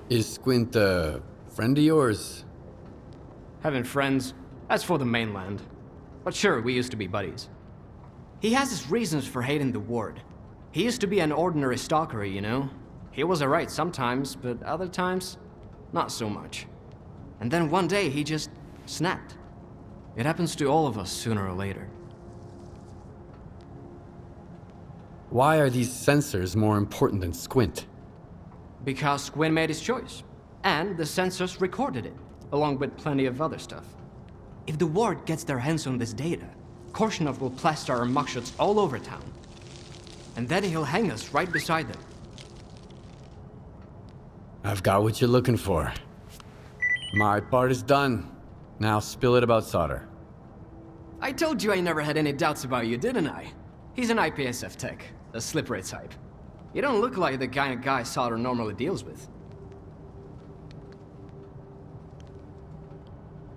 Is Squint a friend of yours? Having friends, that's for the mainland. But sure, we used to be buddies. He has his reasons for hating the Ward. He used to be an ordinary stalker, you know? He was alright sometimes, but other times, not so much. And then one day he just snapped. It happens to all of us sooner or later. Why are these sensors more important than Squint? Because Squint made his choice. And the sensors recorded it, along with plenty of other stuff. If the Ward gets their hands on this data, Korshinov will plaster our mugshots all over town. And then he'll hang us right beside them. I've got what you're looking for. My part is done. Now spill it about Solder. I told you I never had any doubts about you, didn't I? He's an IPSF tech, a slippery type. You don't look like the kind of guy Solder normally deals with.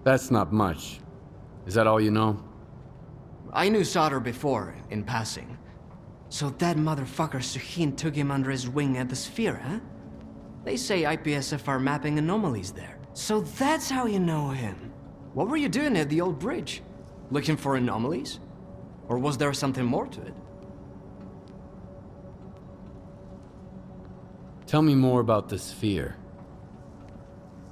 That's not much. Is that all you know? I knew Solder before, in passing. So that motherfucker Suhin took him under his wing at the Sphere, huh? They say IPSF are mapping anomalies there. So that's how you know him. What were you doing at the old bridge? Looking for anomalies? Or was there something more to it? Tell me more about the Sphere.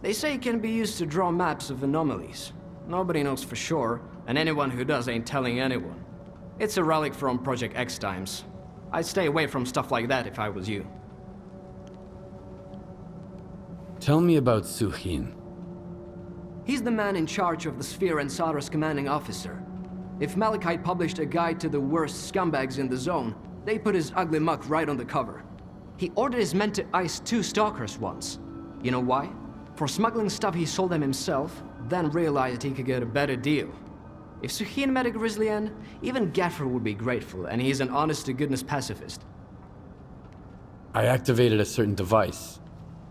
They say it can be used to draw maps of anomalies. Nobody knows for sure, and anyone who does ain't telling anyone. It's a relic from Project X times. I'd stay away from stuff like that if I was you. Tell me about Suhin. He's the man in charge of the Sphere and Solder's commanding officer. If Malachite published a guide to the worst scumbags in the zone, they put his ugly muck right on the cover. He ordered his men to ice 2 stalkers once. You know why? For smuggling stuff he sold them himself, then realized he could get a better deal. If Suhin met a Grizzly End, even Gaffer would be grateful, and he's an honest-to-goodness pacifist. I activated a certain device.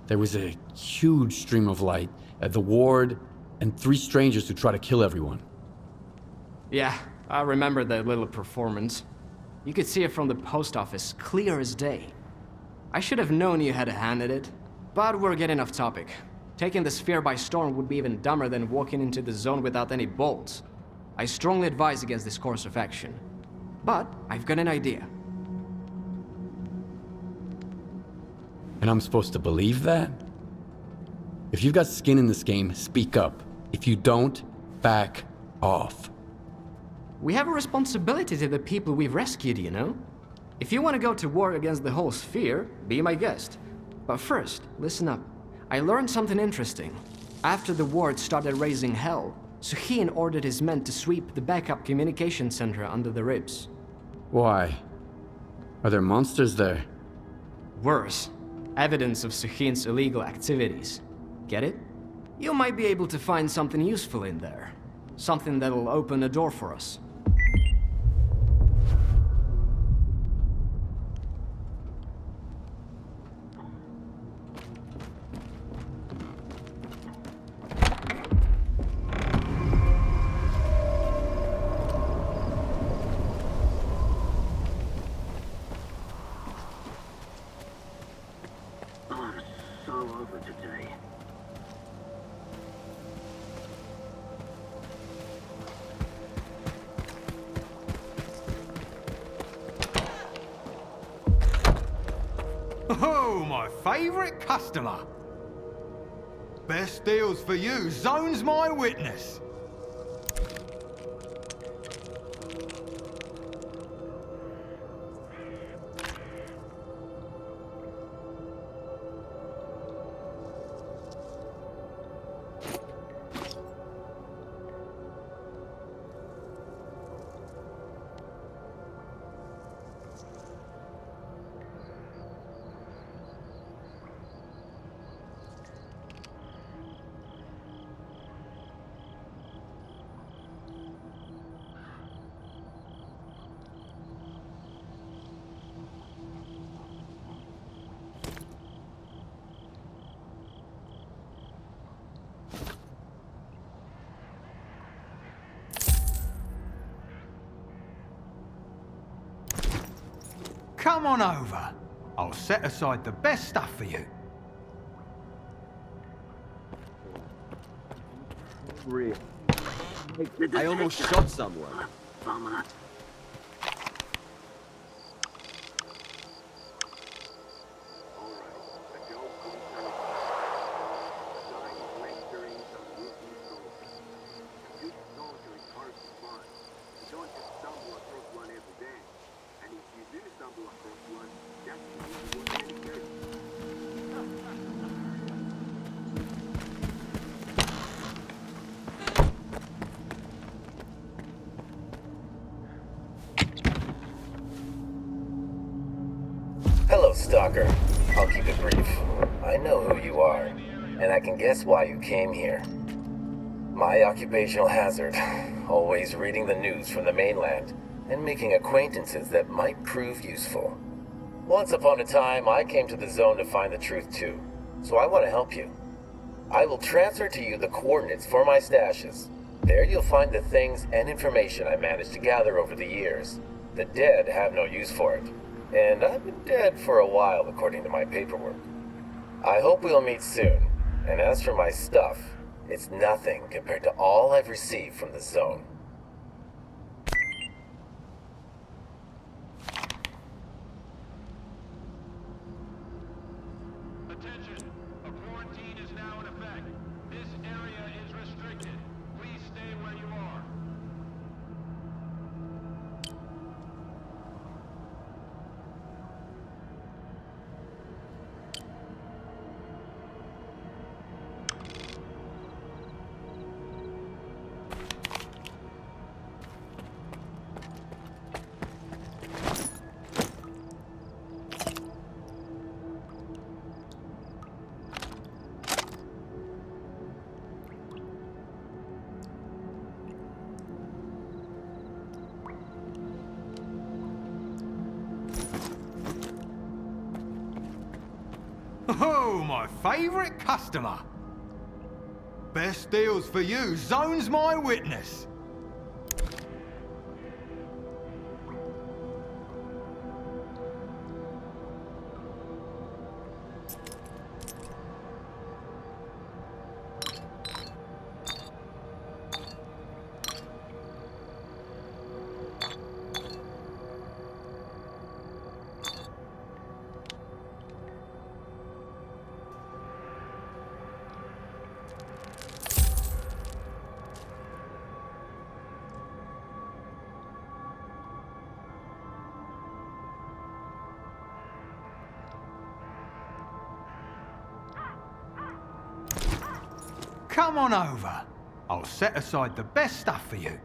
There was a huge stream of light, the Ward, and 3 strangers who try to kill everyone. Yeah, I remember that little performance. You could see it from the post office, clear as day. I should have known you had a hand in it, but we're getting off topic. Taking the Sphere by storm would be even dumber than walking into the zone without any bolts. I strongly advise against this course of action. But I've got an idea. And I'm supposed to believe that? If you've got skin in this game, speak up. If you don't, back off. We have a responsibility to the people we've rescued, you know? If you want to go to war against the whole Sphere, be my guest. But first, listen up. I learned something interesting. After the Ward started raising hell, Suhin ordered his men to sweep the backup communication center under the ribs. Why? Are there monsters there? Worse. Evidence of Suhin's illegal activities. Get it? You might be able to find something useful in there. Something that'll open a door for us. I'm so over today. Oh, my favourite customer. Best deals for you. Zone's my witness. Come on over. I'll set aside the best stuff for you. Real. I almost shot someone. Bummer. Hello, Stalker. I'll keep it brief. I know who you are, and I can guess why you came here. My occupational hazard, always reading the news from the mainland and making acquaintances that might prove useful. Once upon a time, I came to the zone to find the truth too, so I want to help you. I will transfer to you the coordinates for my stashes. There you'll find the things and information I managed to gather over the years. The dead have no use for it. And I've been dead for a while, according to my paperwork. I hope we'll meet soon. And as for my stuff, it's nothing compared to all I've received from the zone. Attention! A quarantine is now in effect. This area is restricted. Please stay where you are. Oh, my favourite customer. Best deals for you. Zone's my witness. Come on over. I'll set aside the best stuff for you.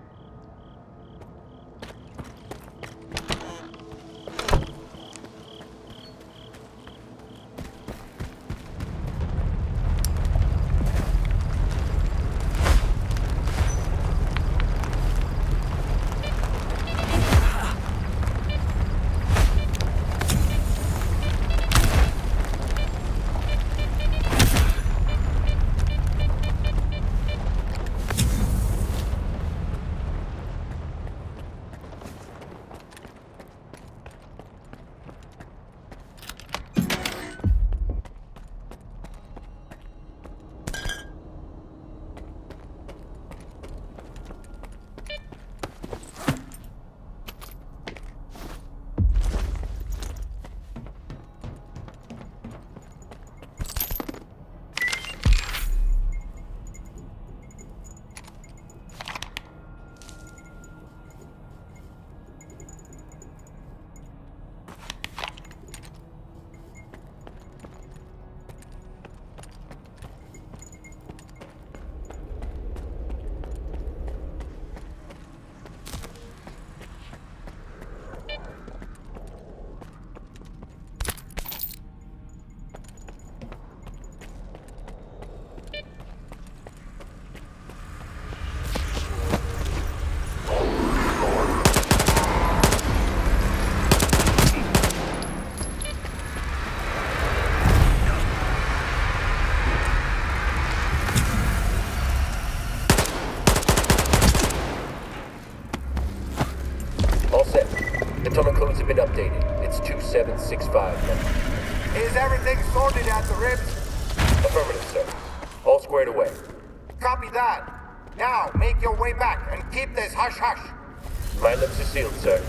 All set. The tunnel codes have been updated. It's It's 2765 now. Is everything sorted at the ribs? Affirmative, sir. All squared away. Copy that. Now, make your way back and keep this hush-hush. My lips are sealed, sir.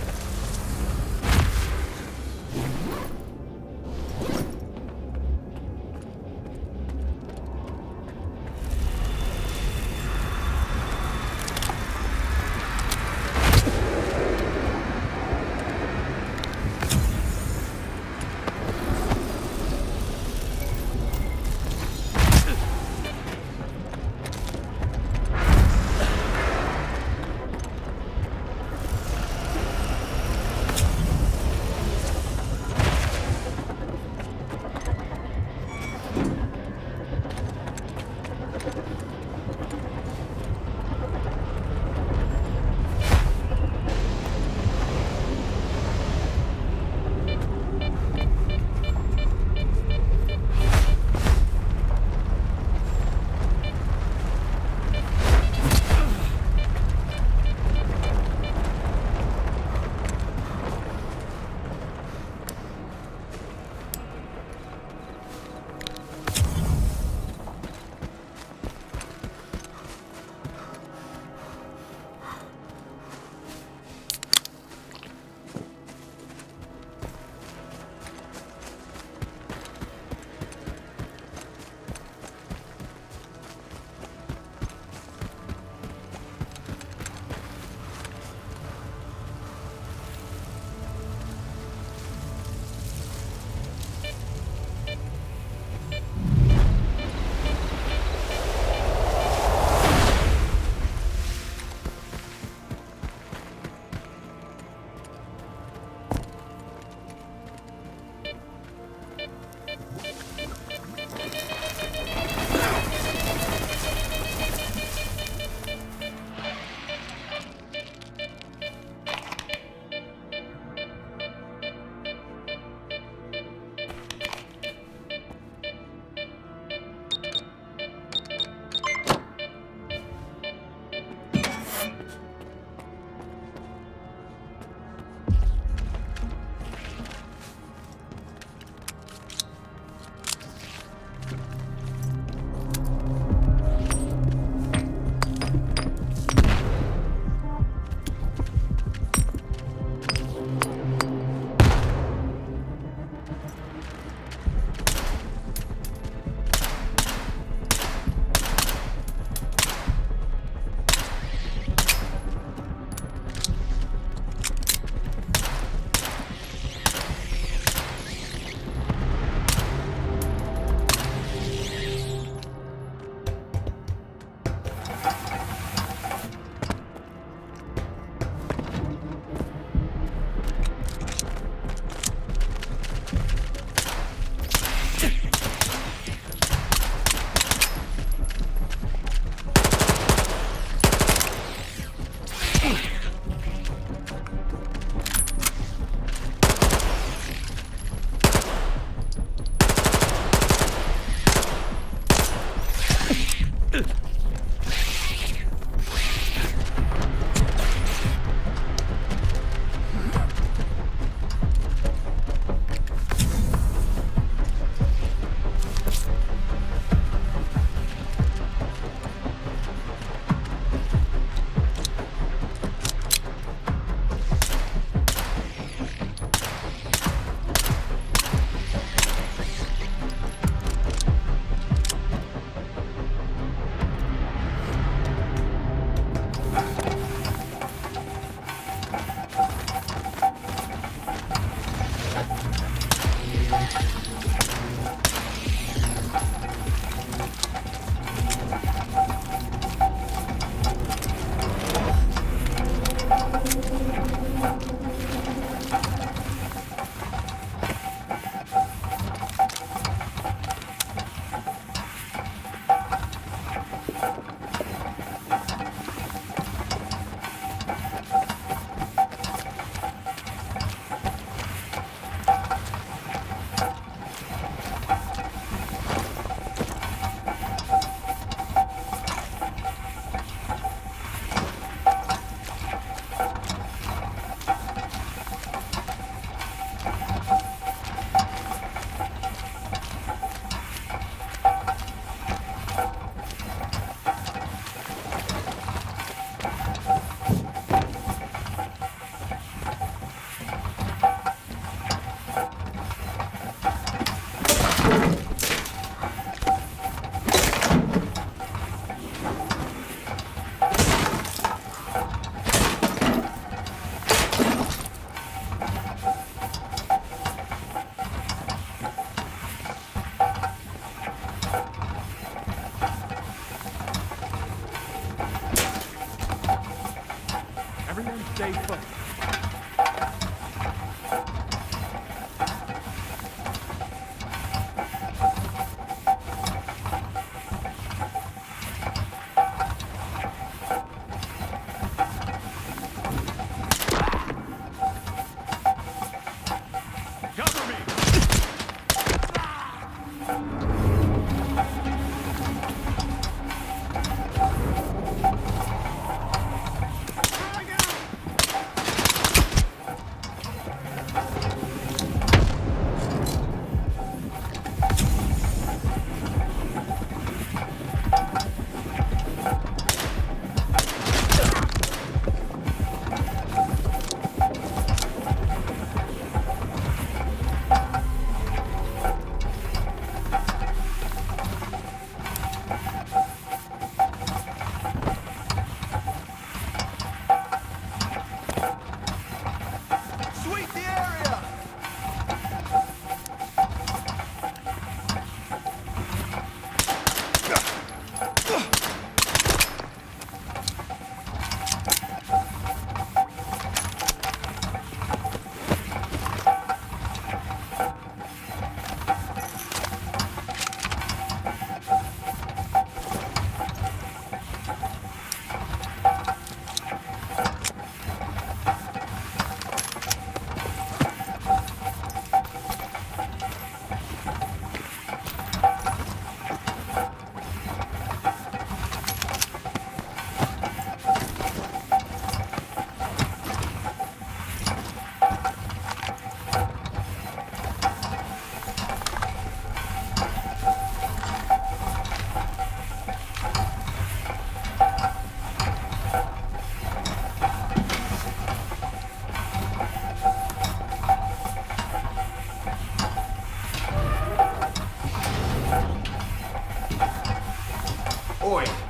Everyone stay put.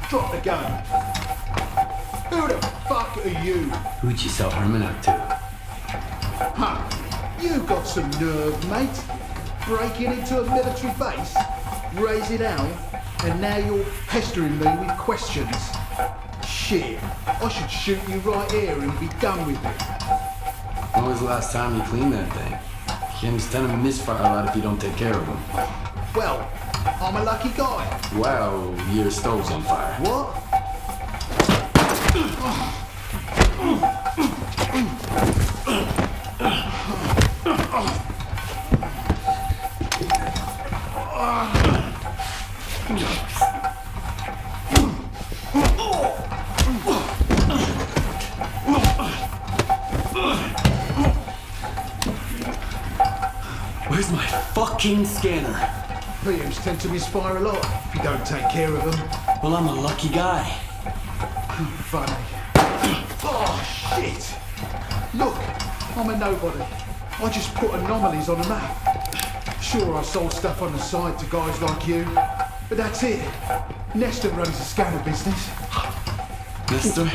Drop the gun. Who the fuck are you? Who'd you sell Herman out to? Huh. You got some nerve, mate. Breaking into a military base, raising hell, and now you're pestering me with questions. Shit. I should shoot you right here and be done with it. When was the last time you cleaned that thing? Things tend to misfire a lot if you don't take care of them. Well, I'm a lucky guy. Wow, your stove's on fire. What? Where's my fucking scanner? PMs tend to misfire a lot if you don't take care of them. Well, I'm a lucky guy. Funny. Oh, shit. Look, I'm a nobody. I just put anomalies on a map. Sure, I sold stuff on the side to guys like you, but that's it. Nestor runs the scanner business. Nestor?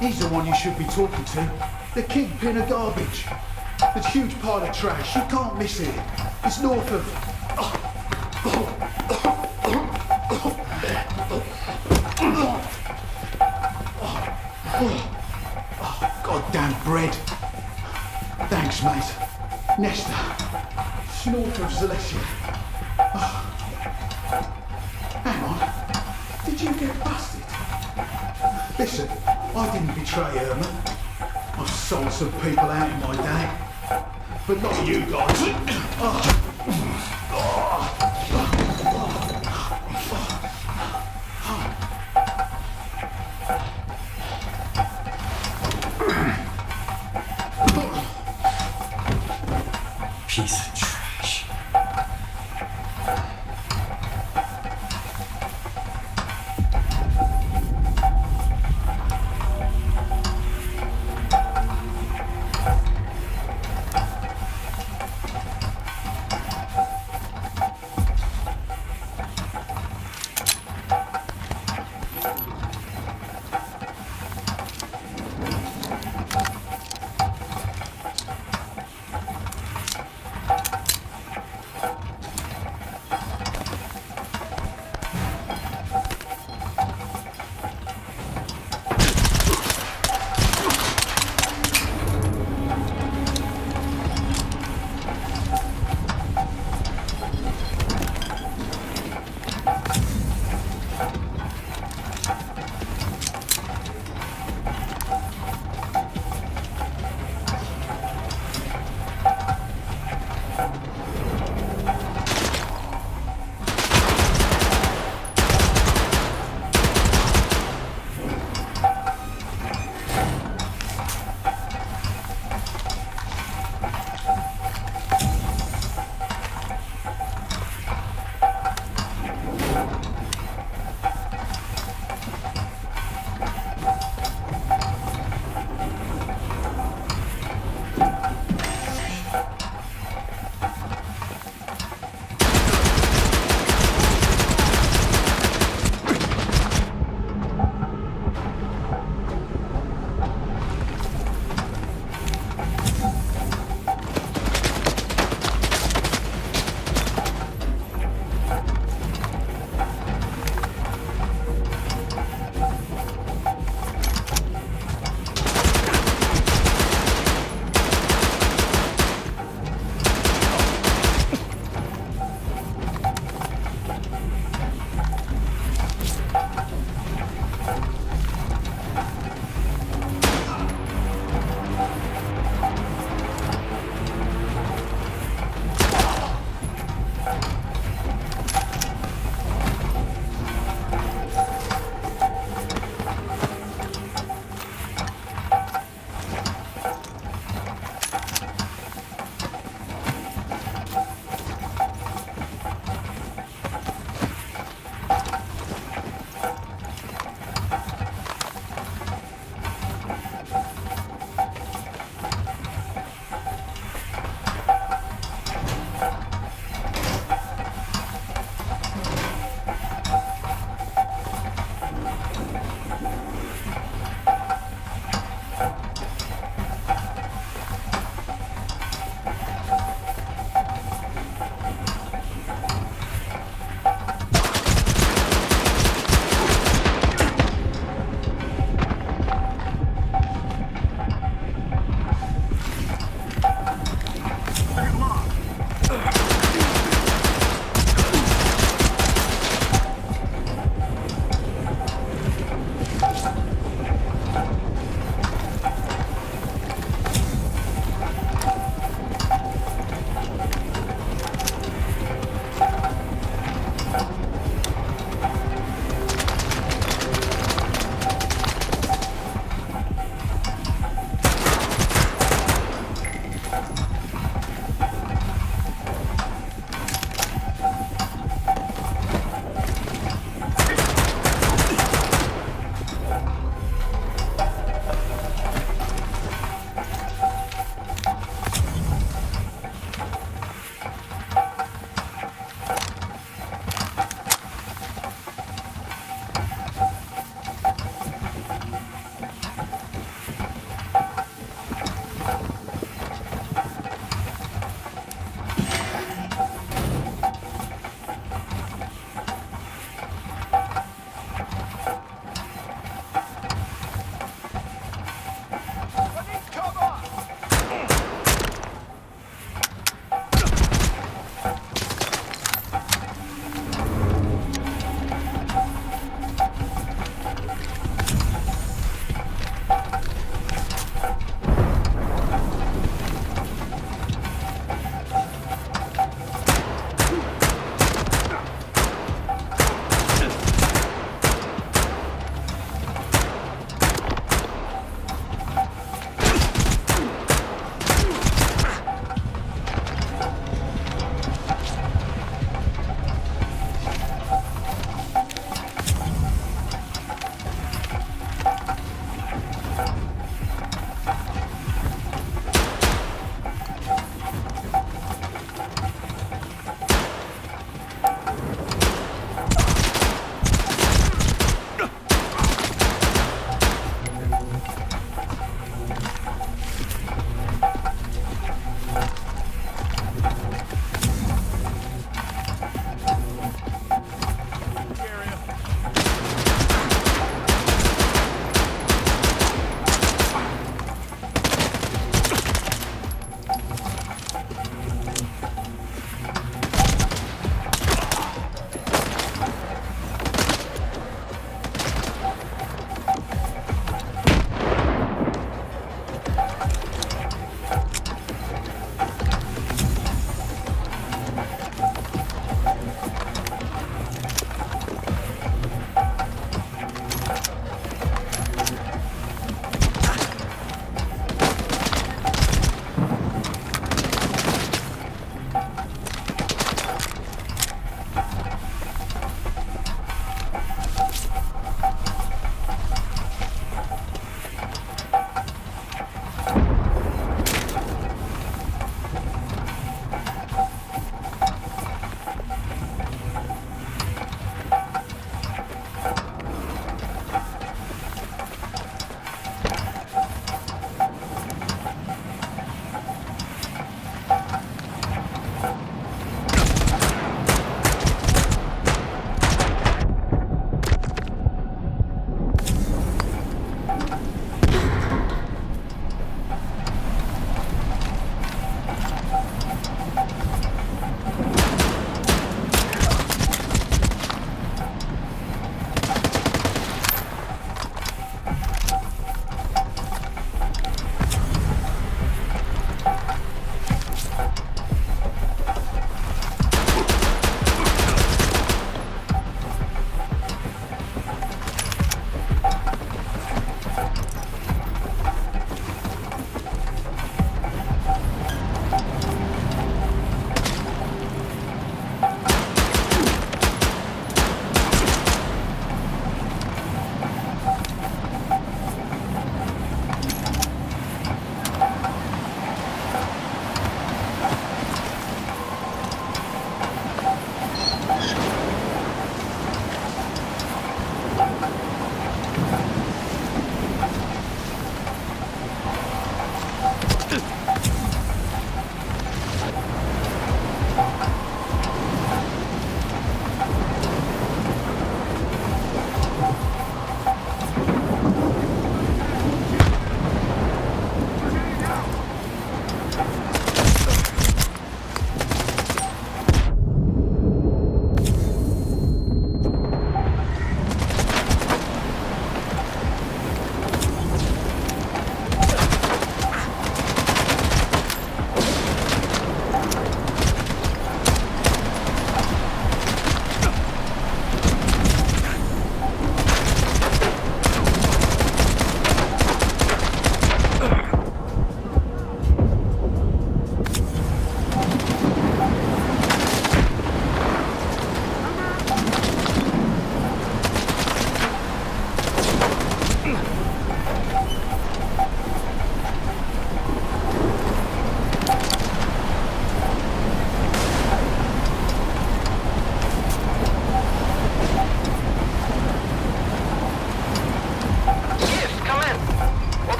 He's the one you should be talking to. The kingpin of garbage. It's a huge pile of trash. You can't miss it. It's north of... Goddamn bread. Thanks, mate. Nestor. It's north of Zalesia. Hang on. Did you get busted? Listen, I didn't betray Herman. I've sold some people out in my day. But not you guys. Piece of trash.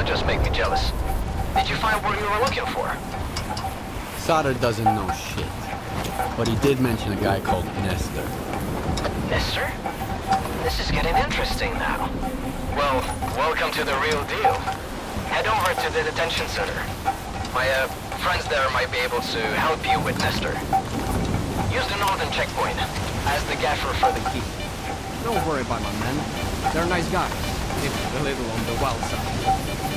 would just make me jealous. Did you find what you were looking for? Sutter doesn't know shit. But he did mention a guy called Nestor. Nestor? This is getting interesting now. Well, welcome to the real deal. Head over to the detention center. My friends there might be able to help you with Nestor. Use the northern checkpoint. Ask the gaffer for the key. Don't worry about my men. They're nice guys, if a little on the wild side.